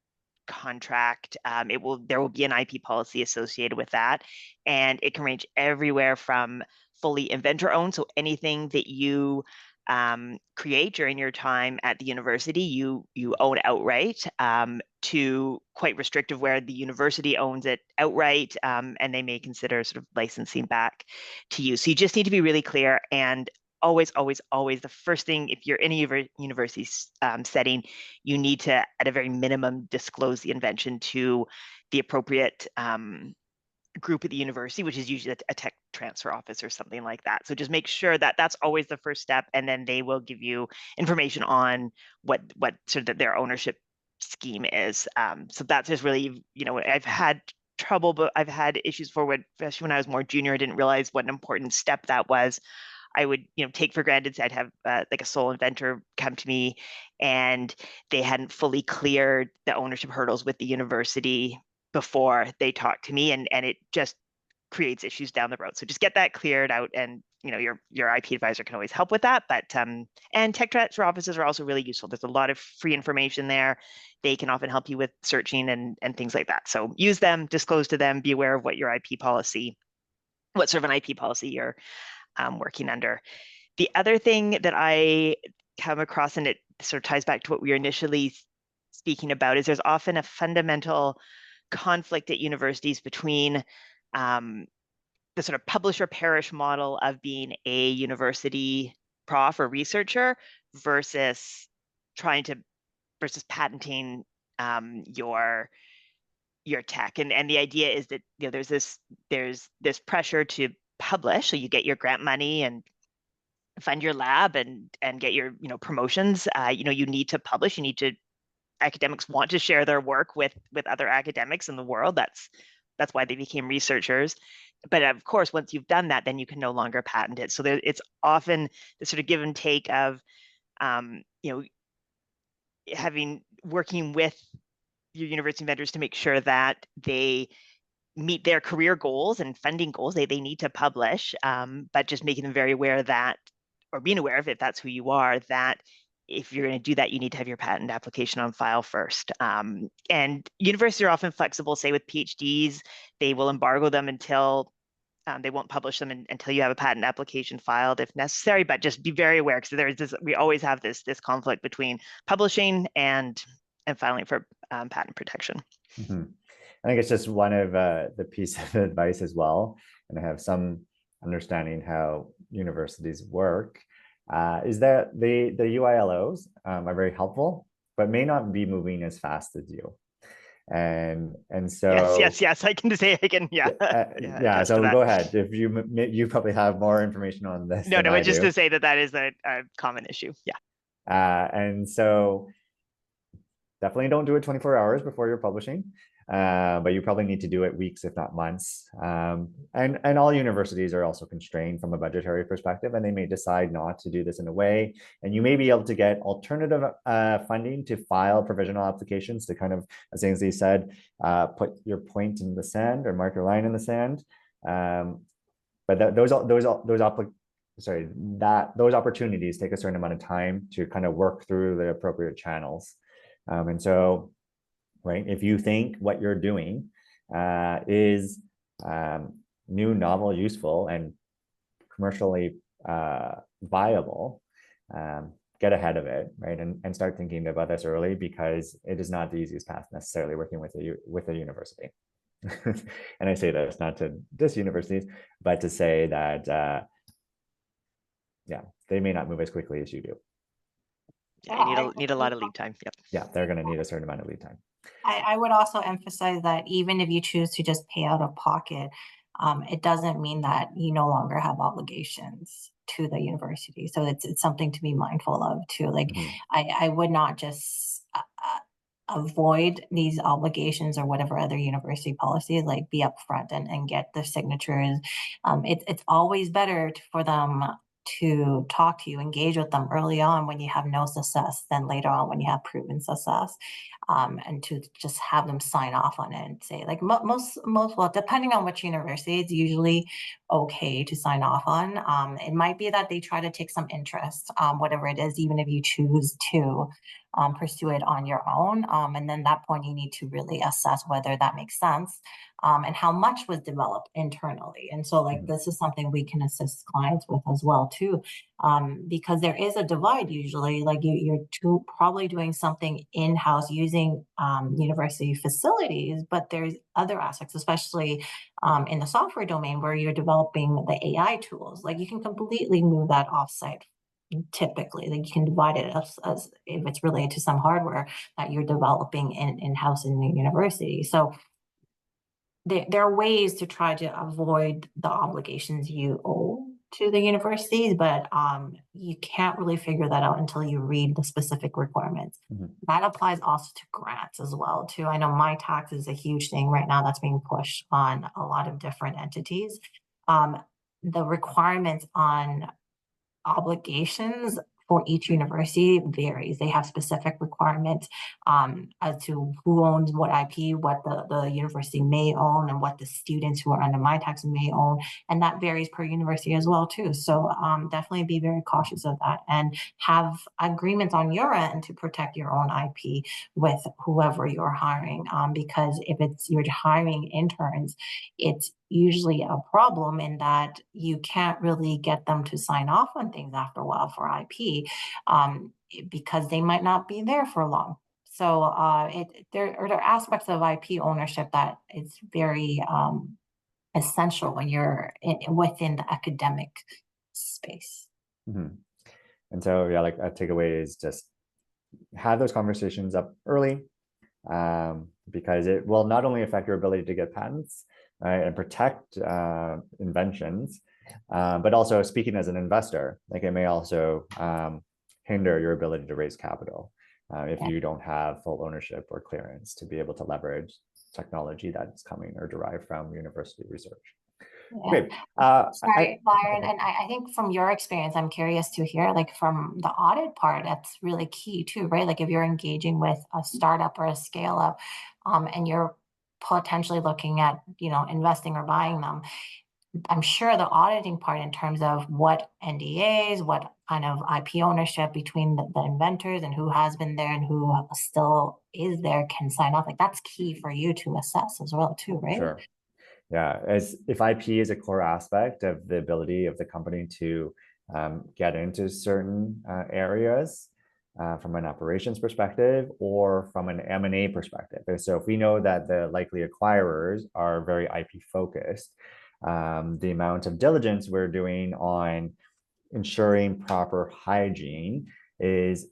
contract. There will be an IP policy associated with that, and it can range everywhere from fully inventor owned, so anything that you create during your time at the university, you own outright, to quite restrictive where the university owns it outright, and they may consider sort of licensing back to you. So you just need to be really clear, and always, the first thing, if you're in a university setting, you need to, at a very minimum, disclose the invention to the appropriate group at the university, which is usually a tech transfer office or something like that. So just make sure that that's always the first step, and then they will give you information on what sort of their ownership scheme is. So that's just really, I've had trouble, but I've had issues especially when I was more junior. I didn't realize what an important step that was. I would, take for granted, I'd have like a sole inventor come to me, and they hadn't fully cleared the ownership hurdles with the university before they talked to me, and it just creates issues down the road. So just get that cleared out, and your IP advisor can always help with that. But and tech transfer offices are also really useful. There's a lot of free information there. They can often help you with searching and things like that. So use them, disclose to them, be aware of what your IP policy, what sort of an IP policy you're working under. The other thing that I come across, and it sort of ties back to what we were initially speaking about, is there's often a fundamental conflict at universities between the sort of publisher perish model of being a university prof or researcher versus patenting your tech. And the idea is that there's this pressure to publish, so you get your grant money and fund your lab and get your promotions. You need to publish. Academics want to share their work with other academics in the world. That's why they became researchers. But of course, once you've done that, then you can no longer patent it. So it's often the sort of give and take of working with your university vendors to make sure that they meet their career goals and funding goals. They need to publish, but just making them very aware that, or being aware of, if that's who you are, that if you're going to do that, you need to have your patent application on file first. And universities are often flexible. Say with PhDs, they will embargo them until they won't publish them until you have a patent application filed if necessary, but just be very aware, because there's this, we always have this conflict between publishing and filing for patent protection. Mm-hmm. I think it's just one of the piece of advice as well, and I have some understanding how universities work, is that the UILOs are very helpful, but may not be moving as fast as you. And so yes, I can say, so go ahead, if you probably have more information on this. No, it's just to say that is a common issue. And so definitely don't do it 24 hours before you're publishing, but you probably need to do it weeks, if not months. And all universities are also constrained from a budgetary perspective, and they may decide not to do this in a way. And you may be able to get alternative funding to file provisional applications to kind of, as Ainslie said, put your point in the sand or mark your line in the sand. But those opportunities take a certain amount of time to kind of work through the appropriate channels. And so, right, if you think what you're doing is new, novel, useful, and commercially viable, get ahead of it, right, and start thinking about this early, because it is not the easiest path necessarily working with a university. And I say this not to diss universities, but to say that they may not move as quickly as you do. You need a lot of lead time. Yep. Yeah, they're going to need a certain amount of lead time. I would also emphasize that even if you choose to just pay out of pocket, it doesn't mean that you no longer have obligations to the university. So it's something to be mindful of too. Like, I would not just avoid these obligations or whatever other university policies, like be upfront and get the signatures. It's always better for them to talk to you, engage with them early on when you have no success than later on when you have proven success, and to just have them sign off on it and say, like, well, depending on which university, it's usually okay to sign off on. It might be that they try to take some interest, whatever it is, even if you choose to pursue it on your own. And then at that point, you need to really assess whether that makes sense, and how much was developed internally. And so, like, this is something we can assist clients with as well too, because there is a divide usually. Like, you're probably doing something in-house using university facilities, but there's other aspects, especially in the software domain, where you're developing the AI tools. Like, you can completely move that offsite. Typically, like, you can divide it as if it's related to some hardware that you're developing in-house in the university. So there are ways to try to avoid the obligations you owe to the universities, but you can't really figure that out until you read the specific requirements. That applies also to grants as well too. I know my tax is a huge thing right now that's being pushed on a lot of different entities. The requirements on obligations for each university varies. They have specific requirements as to who owns what IP, what the university may own, and what the students who are under my tax may own. And that varies per university as well too. So definitely be very cautious of that, and have agreements on your end to protect your own IP with whoever you're hiring. Because if you're hiring interns, it's usually a problem in that you can't really get them to sign off on things after a while for IP, because they might not be there for long. So there are aspects of IP ownership that is very essential when you're within the academic space. And so, yeah, like a takeaway is just have those conversations up early, because it will not only affect your ability to get patents, and protect inventions, but also, speaking as an investor, like, it may also hinder your ability to raise capital if you don't have full ownership or clearance to be able to leverage technology that's coming or derived from university research. Great. Sorry, Byron, and I think from your experience, I'm curious to hear, like from the audit part, that's really key too, right? Like if you're engaging with a startup or a scale up, and you're potentially looking at, investing or buying them, I'm sure the auditing part in terms of what NDAs, what kind of IP ownership between the inventors and who has been there and who still is there can sign off. Like that's key for you to assess as well too, right? Sure. Yeah, as if IP is a core aspect of the ability of the company to get into certain areas from an operations perspective or from an M&A perspective. And so if we know that the likely acquirers are very IP focused, the amount of diligence we're doing on ensuring proper hygiene is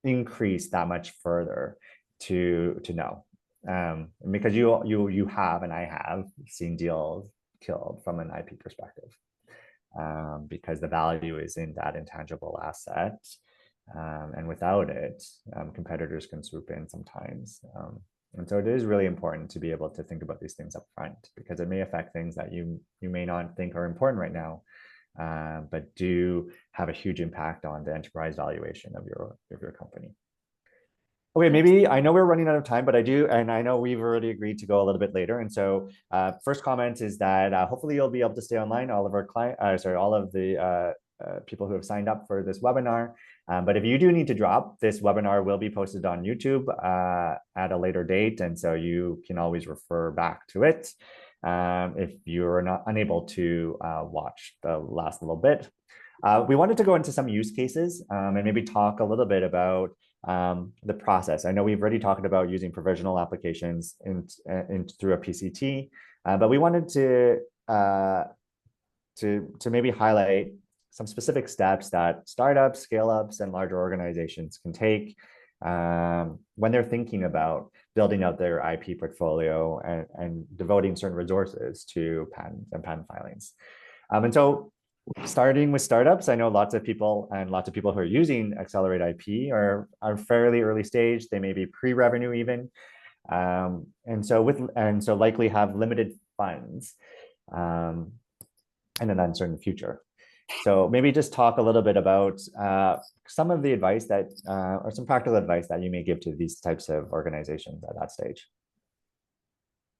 increased that much further to know. Because you have and I have seen deals killed from an IP perspective, because the value is in that intangible asset, and without it, competitors can swoop in sometimes. And so it is really important to be able to think about these things up front, because it may affect things that you may not think are important right now, but do have a huge impact on the enterprise valuation of your company. Okay, maybe I know we're running out of time, but I know we've already agreed to go a little bit later. And so first comment is that hopefully you'll be able to stay online, all of the people who have signed up for this webinar. But if you do need to drop, this webinar will be posted on YouTube at a later date. And so you can always refer back to it if you're unable to watch the last little bit. We wanted to go into some use cases and maybe talk a little bit about the process. I know we've already talked about using provisional applications through a PCT, but we wanted to maybe highlight some specific steps that startups, scale-ups, and larger organizations can take when they're thinking about building out their IP portfolio and devoting certain resources to patents and patent filings. And so starting with startups, I know lots of people who are using Accelerate IP are fairly early stage. They may be pre-revenue even, and so likely have limited funds and an uncertain future. So maybe just talk a little bit about some of the advice that, or some practical advice that you may give to these types of organizations at that stage.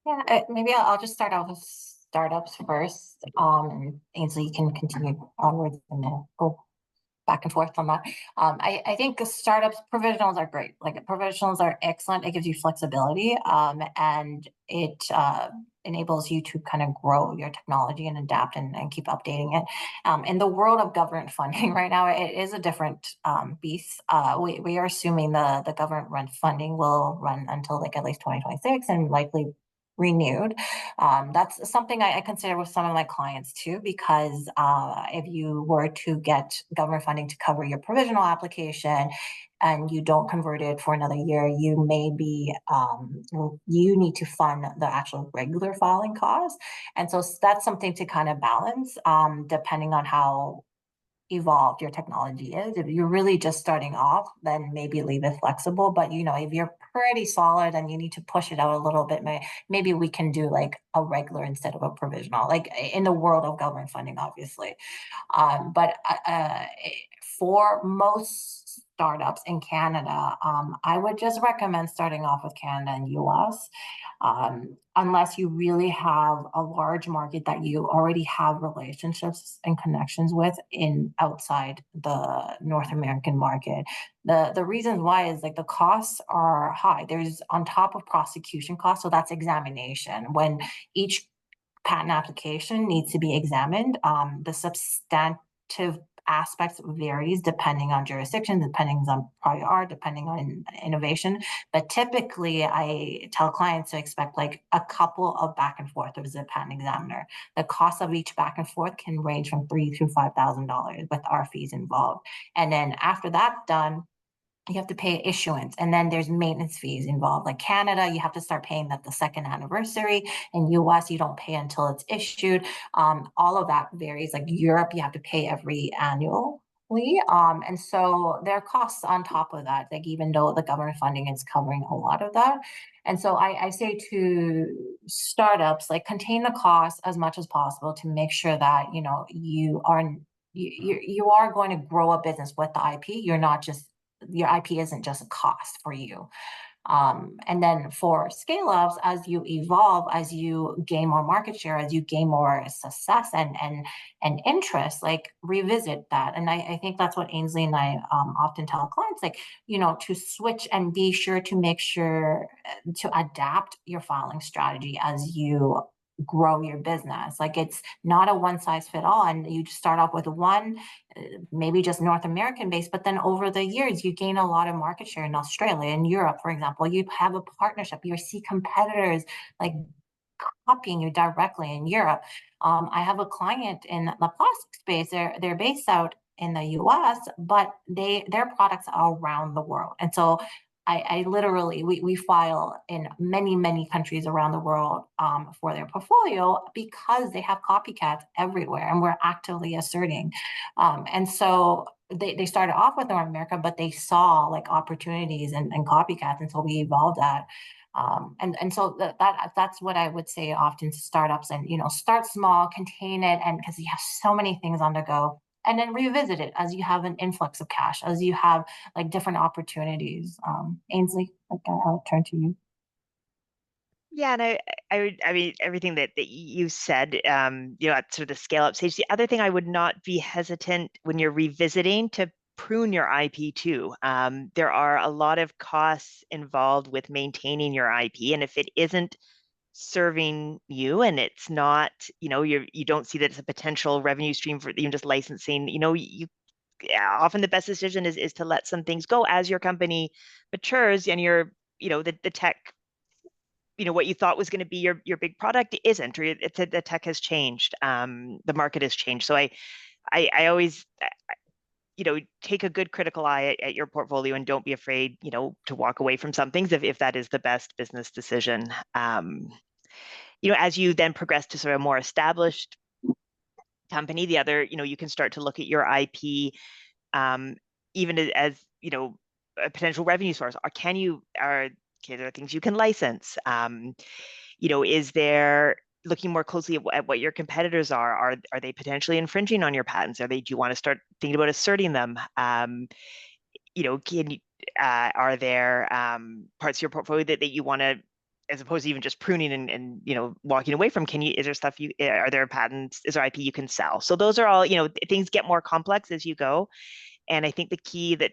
Yeah, maybe I'll just start off with startups first. And Ainslie, you can continue onwards and go back and forth on that. I think the startups, provisionals are great. Like provisionals are excellent. It gives you flexibility, and it enables you to kind of grow your technology and adapt and keep updating it. In the world of government funding right now, it is a different beast. We are assuming the government run funding will run until like at least 2026 and likely renewed. That's something I consider with some of my clients too, because if you were to get government funding to cover your provisional application and you don't convert it for another year, you may be, you need to fund the actual regular filing costs. And so that's something to kind of balance depending on how evolved your technology is. If you're really just starting off, then maybe leave it flexible. But if you're pretty solid and you need to push it out a little bit, maybe we can do like a regular instead of a provisional, like in the world of government funding, obviously. But for most startups in Canada, I would just recommend starting off with Canada and US. Unless you really have a large market that you already have relationships and connections with outside the North American market. The reason why is like the costs are high. There's on top of prosecution costs, so that's examination. When each patent application needs to be examined, the substantive aspects varies depending on jurisdiction, depending on prior art, depending on innovation. But typically I tell clients to expect like a couple of back and forth as a patent examiner. The cost of each back and forth can range from $3,000 to $5,000 with our fees involved. And then after that's done, you have to pay issuance, and then there's maintenance fees involved. Like Canada, you have to start paying at the second anniversary. In US, you don't pay until it's issued. All of that varies. Like Europe, you have to pay every annual And so there are costs on top of that, like even though the government funding is covering a lot of that. And so I say to startups, like contain the cost as much as possible to make sure that, you know, you are going to grow a business with the IP. You're not just, your IP isn't just a cost for you. And then for scale ups, as you evolve, as you gain more market share, as you gain more success and interest, like revisit that. And I think that's what Ainslie and I often tell clients, like, you know, to switch and be sure to make sure to adapt your filing strategy as you grow your business. Like it's not a one size fit all, and you start off with one, maybe just North American based, but then over the years you gain a lot of market share in Australia and Europe, for example. You have a partnership, you see competitors like copying you directly in Europe. I have a client in the plastic space. They're based out in the US, but their products are around the world. And so I literally, we file in many countries around the world for their portfolio because they have copycats everywhere, and we're actively asserting. And so they started off with North America, but they saw like opportunities and copycats, and so we evolved that. And so that's what I would say often to startups, and, you know, start small, contain it, and because you have so many things on the go, and then revisit it as you have an influx of cash, as you have like different opportunities. Ainslie, like, I'll turn to you. Yeah, and I mean, everything that you said, you know, at sort of the scale up stage. The other thing, I would not be hesitant when you're revisiting to prune your IP too. There are a lot of costs involved with maintaining your IP, and if it isn't serving you and it's not, you know, you don't see that it's a potential revenue stream for even just licensing, you know, often the best decision is to let some things go as your company matures and you're, you know, the tech, you know, what you thought was going to be your big product isn't, or the tech has changed, the market has changed. So I always, you know, take a good critical eye at your portfolio and don't be afraid, you know, to walk away from some things if that is the best business decision. You know, as you then progress to sort of a more established company, the other, you know, you can start to look at your IP, even as, you know, a potential revenue source. Are there things you can license? You know, is there, looking more closely at what your competitors are they potentially infringing on your patents? Do you want to start thinking about asserting them? You know, are there parts of your portfolio that you want to, as opposed to even just pruning and you know, walking away from, is there stuff are there patents, is there IP you can sell? So those are all, you know, things get more complex as you go. And I think the key that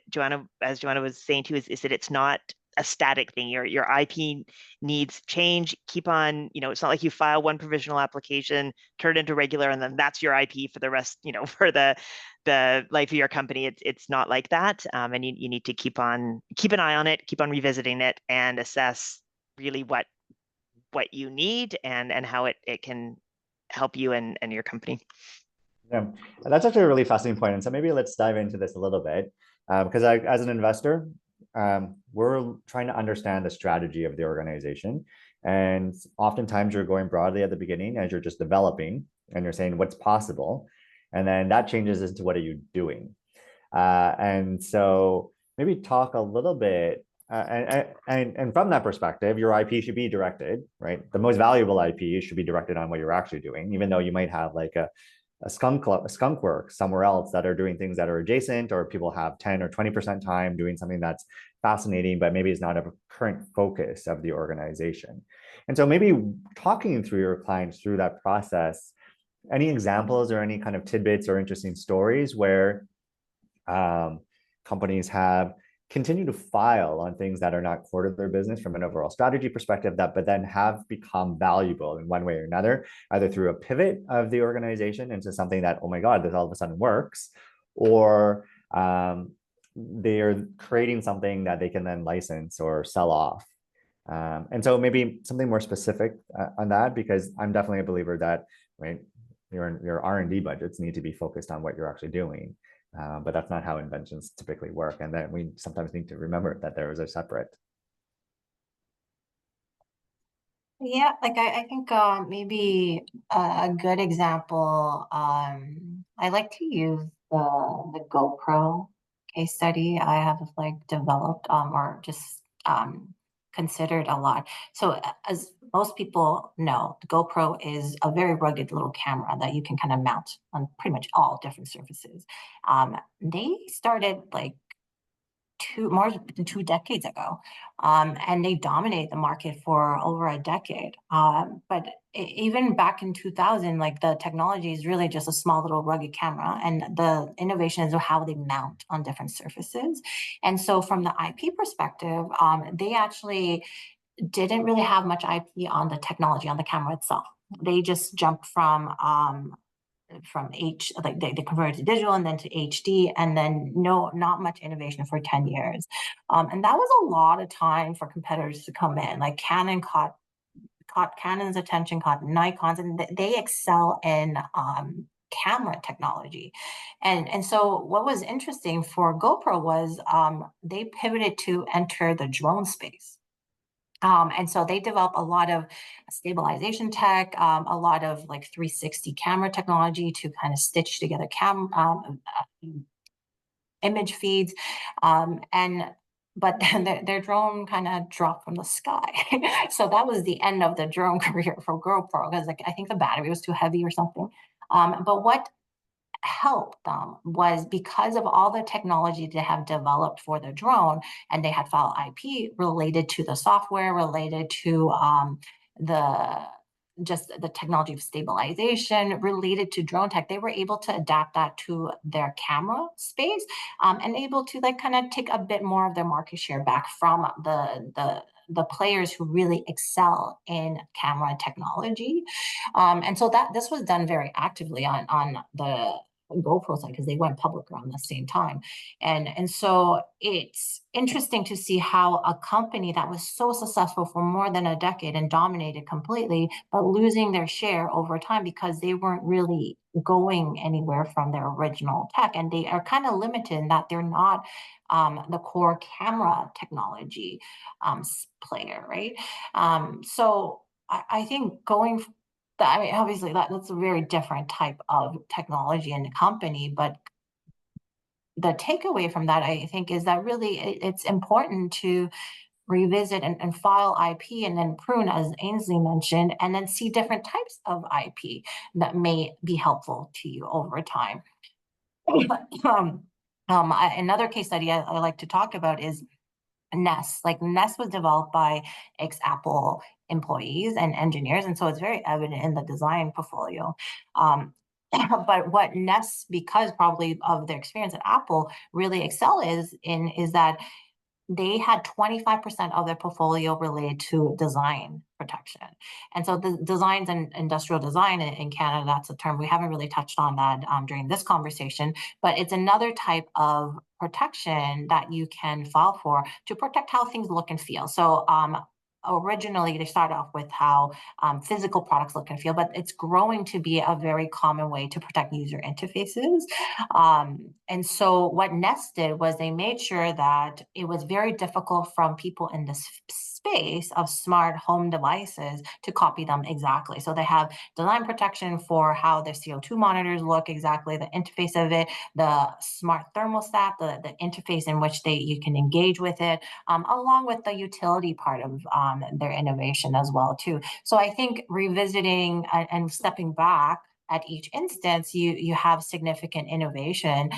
as Joanna was saying too, is that it's not a static thing. Your IP needs change. Keep on, you know, it's not like you file one provisional application, turn it into regular, and then that's your IP for the rest, you know, for the life of your company. It's not like that. And you need to keep an eye on it, keep on revisiting it, and assess really what you need and how it can help you and your company. Yeah, that's actually a really fascinating point. And so maybe let's dive into this a little bit, because as an investor, we're trying to understand the strategy of the organization. And oftentimes you're going broadly at the beginning as you're just developing and you're saying what's possible. And then that changes into what are you doing? And so maybe talk a little bit, and from that perspective, your IP should be directed, right? The most valuable IP should be directed on what you're actually doing, even though you might have like a skunk work somewhere else that are doing things that are adjacent, or people have 10 or 20% time doing something that's fascinating, but maybe it's not a current focus of the organization. And so maybe talking through your clients through that process, any examples or any kind of tidbits or interesting stories where companies have continued to file on things that are not core to their business from an overall strategy perspective, but then have become valuable in one way or another, either through a pivot of the organization into something that, oh my God, this all of a sudden works, or they're creating something that they can then license or sell off. And so maybe something more specific on that, because I'm definitely a believer that, right, your R&D budgets need to be focused on what you're actually doing. But that's not how inventions typically work. And then we sometimes need to remember that there is a separate. Yeah, like I think maybe a good example, I like to use the GoPro case study I have like developed or just considered a lot. So as most people know, the GoPro is a very rugged little camera that you can kind of mount on pretty much all different surfaces. They started like more than 2 decades ago, and they dominate the market for over a decade. But even back in 2000, like the technology is really just a small little rugged camera, and the innovation is how they mount on different surfaces. And so from the IP perspective, they actually didn't really have much IP on the technology, on the camera itself. They just jumped from they converted to digital and then to HD, and then not much innovation for 10 years. And that was a lot of time for competitors to come in. Like Canon caught Canon's attention, caught Nikon's, and they excel in camera technology. And so what was interesting for GoPro was they pivoted to enter the drone space. And so they develop a lot of stabilization tech, a lot of like 360 camera technology to kind of stitch together image feeds. But then their drone kind of dropped from the sky. So that was the end of the drone career for GoPro, because like I think the battery was too heavy or something. But what helped them was because of all the technology they have developed for the drone, and they had filed IP related to the software, related to the technology of stabilization, related to drone tech. They were able to adapt that to their camera space, and able to like kind of take a bit more of their market share back from the players who really excel in camera technology. And so this was done very actively on the GoPro side, because they went public around the same time. And so it's interesting to see how a company that was so successful for more than a decade and dominated completely, but losing their share over time because they weren't really going anywhere from their original tech. And they are kind of limited in that they're not the core camera technology player, right? So I think I mean, obviously that's a very different type of technology and company, but the takeaway from that, I think, is that really it's important to revisit and file IP and then prune, as Ainslie mentioned, and then see different types of IP that may be helpful to you over time. Another case study I like to talk about is Nest. Like Nest was developed by ex-Apple employees and engineers, and so it's very evident in the design portfolio. But what Nest, because probably of their experience at Apple, really excel is that they had 25% of their portfolio related to design protection. And so the designs and industrial design in Canada, that's a term we haven't really touched on that during this conversation, but it's another type of protection that you can file for to protect how things look and feel. So originally they started off with how physical products look and feel, but it's growing to be a very common way to protect user interfaces. And so what Nest did was they made sure that it was very difficult from people in this space of smart home devices to copy them exactly. So they have design protection for how their CO2 monitors look exactly, the interface of it, the smart thermostat, the interface in which you can engage with it, along with the utility part of their innovation as well too. So I think revisiting and stepping back at each instance, you have significant innovation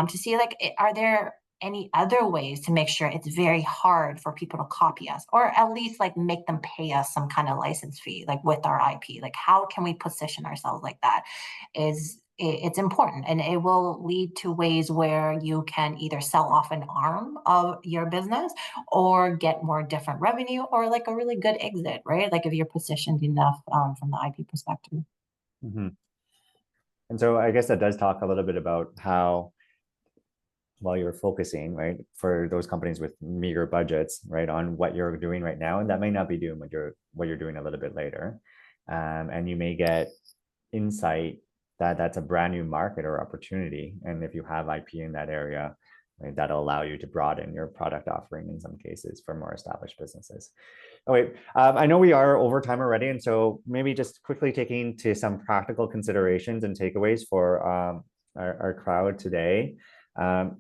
to see, like, are there any other ways to make sure it's very hard for people to copy us, or at least like make them pay us some kind of license fee, like with our IP? Like, how can we position ourselves like that? It's important, and it will lead to ways where you can either sell off an arm of your business or get more different revenue, or like a really good exit, right? Like if you're positioned enough from the IP perspective. Mm-hmm. And so I guess that does talk a little bit about how, while you're focusing, right, for those companies with meager budgets, right, on what you're doing right now, and that may not be doing what you're doing a little bit later, and you may get insight that that's a brand new market or opportunity, and if you have IP in that area, right, that'll allow you to broaden your product offering in some cases for more established businesses. Oh wait, I know we are over time already, and so maybe just quickly taking to some practical considerations and takeaways for our crowd today.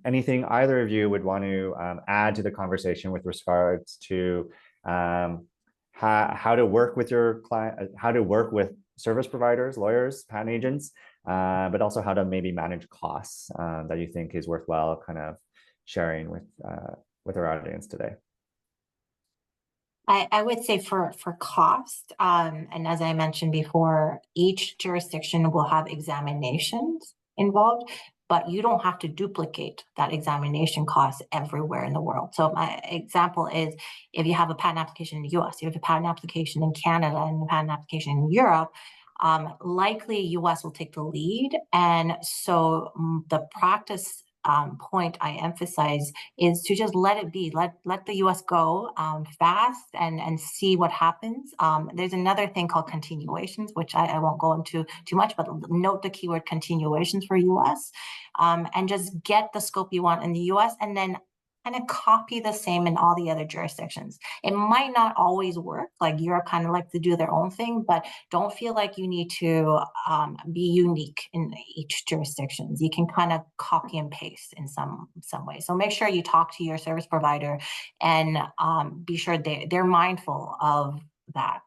Anything either of you would want to add to the conversation with regards to how to work with your client, how to work with service providers, lawyers, patent agents, but also how to maybe manage costs that you think is worthwhile kind of sharing with our audience today? I would say for cost, and as I mentioned before, each jurisdiction will have examinations involved, but you don't have to duplicate that examination cost everywhere in the world. So my example is, if you have a patent application in the US, you have a patent application in Canada, and a patent application in Europe, likely US will take the lead. And so the practice point I emphasize is to just let it be, let the US go fast and see what happens. There's another thing called continuations, which I won't go into too much, but note the keyword continuations for US, and just get the scope you want in the US, and then kind of copy the same in all the other jurisdictions. It might not always work, like Europe kind of like to do their own thing, but don't feel like you need to be unique in each jurisdictions. You can kind of copy and paste in some way. So make sure you talk to your service provider and be sure they're mindful of that.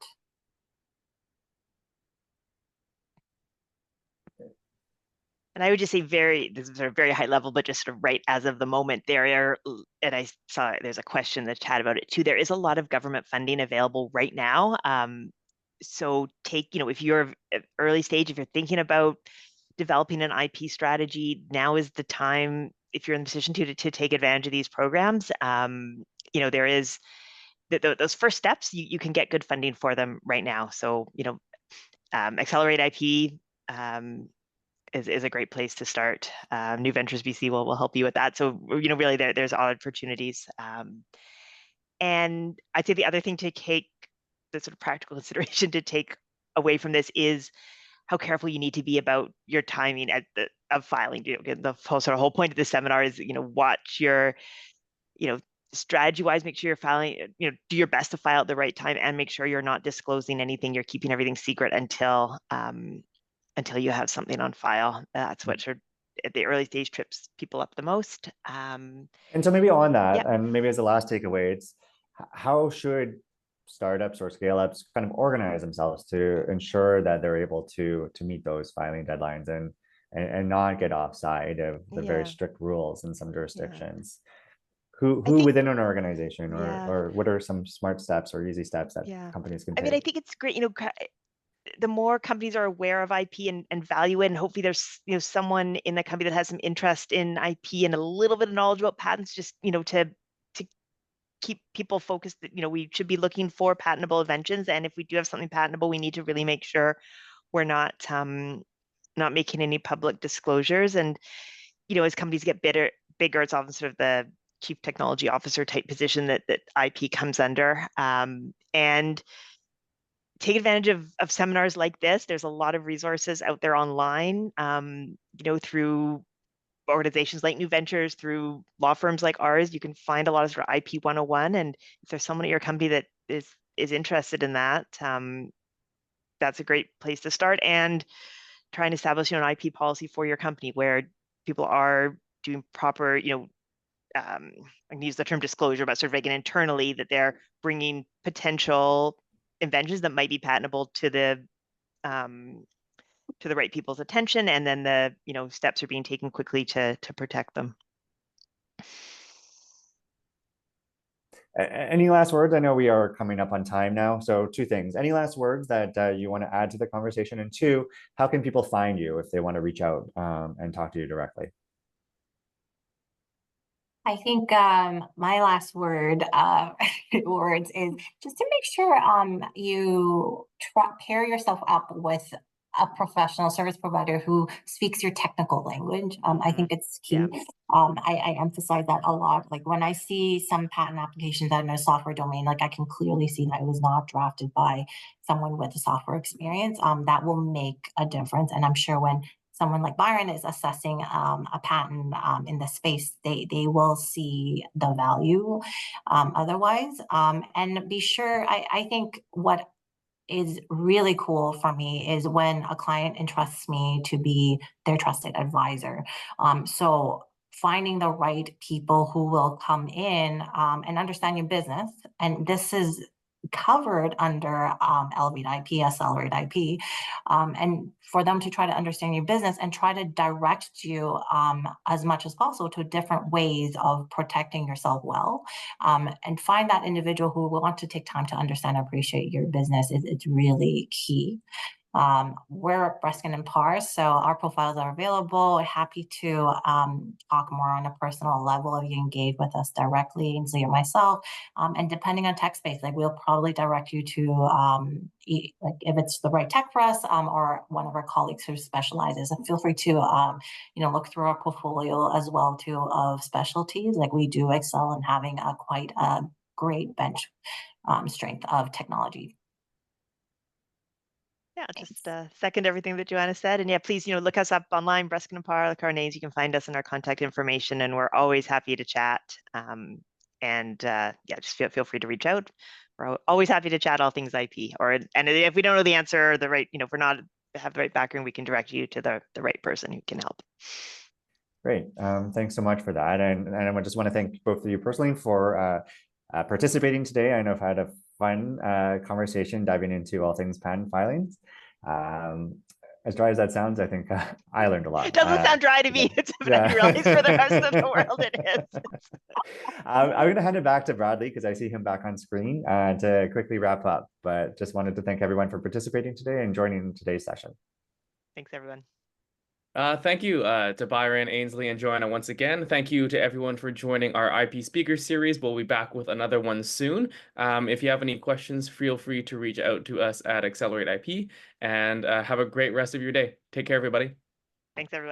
And I would just say this is sort of very high level, but just sort of right as of the moment, there are, and I saw there's a question in the chat about it too, there is a lot of government funding available right now. So take, if you're at early stage, if you're thinking about developing an IP strategy, now is the time, if you're in the position to take advantage of these programs. There is those first steps, you can get good funding for them right now. So, Accelerate IP, is a great place to start. New Ventures BC will help you with that. So, really there's opportunities. And I'd say the other thing to take, the sort of practical consideration to take away from this, is how careful you need to be about your timing of filing. The whole point of the seminar is, watch your, strategy-wise, make sure you're filing, do your best to file at the right time, and make sure you're not disclosing anything. You're keeping everything secret until you have something on file. That's what sort of, at the early stage, trips people up the most. And so maybe on that, yeah. and maybe as the last takeaway, it's how should startups or scale-ups kind of organize themselves to ensure that they're able to meet those filing deadlines and not get offside of the very strict rules in some jurisdictions? Who within an organization, or what are some smart steps or easy steps that companies can take? I mean, I think it's great, the more companies are aware of IP and value it, and hopefully there's someone in the company that has some interest in IP and a little bit of knowledge about patents, just to keep people focused that we should be looking for patentable inventions, and if we do have something patentable, we need to really make sure we're not making any public disclosures. And as companies get bigger, it's often sort of the chief technology officer type position that IP comes under. And take advantage of seminars like this. There's a lot of resources out there online, through organizations like New Ventures, through law firms like ours. You can find a lot of sort of IP 101. And if there's someone at your company that is interested in that, that's a great place to start. And try and establish an IP policy for your company where people are doing proper, I can use the term disclosure, but sort of like internally, that they're bringing potential inventions that might be patentable to the right people's attention, and then the steps are being taken quickly to protect them. Any last words? I know we are coming up on time now, so two things. Any last words that you want to add to the conversation? And two, how can people find you if they want to reach out and talk to you directly? I think my last words is just to make sure you pair yourself up with a professional service provider who speaks your technical language. I think it's key. Yeah. I emphasize that a lot. Like when I see some patent applications that in a software domain, like I can clearly see that it was not drafted by someone with a software experience. That will make a difference. And I'm sure when someone like Byron is assessing a patent in the space, they will see the value otherwise. And be sure, I think what is really cool for me is when a client entrusts me to be their trusted advisor. So finding the right people who will come in and understand your business. And this is covered under Elevate IP, Accelerate IP, and for them to try to understand your business and try to direct you as much as possible to different ways of protecting yourself well, and find that individual who will want to take time to understand and appreciate your business. It's really key. We're Bereskin Parr, so our profiles are available. Happy to talk more on a personal level if you engage with us directly, Ainslie or myself. And depending on tech space, like we'll probably direct you to like if it's the right tech for us, or one of our colleagues who specializes. And feel free to look through our portfolio as well too of specialties. Like we do excel in having a quite a great bench strength of technology. Yeah, just second everything that Joanna said. And yeah, please, look us up online, Bereskin Parr, like our names. You can find us in our contact information, and we're always happy to chat. Yeah, just feel free to reach out. We're always happy to chat all things IP. And if we don't know the answer, or the right, if we're not have the right background, we can direct you to the right person who can help. Great. Thanks so much for that. And I just want to thank both of you personally for participating today. I know I've had a fun conversation diving into all things patent filings. As dry as that sounds, I think I learned a lot. It doesn't sound dry to me. I realize for the rest of the world it is. I'm going to hand it back to Bradley because I see him back on screen to quickly wrap up. But just wanted to thank everyone for participating today and joining today's session. Thanks, everyone. Thank you to Byron, Ainslie, and Joanna once again. Thank you to everyone for joining our IP speaker series. We'll be back with another one soon. If you have any questions, feel free to reach out to us at Accelerate IP, and have a great rest of your day. Take care, everybody. Thanks, everyone.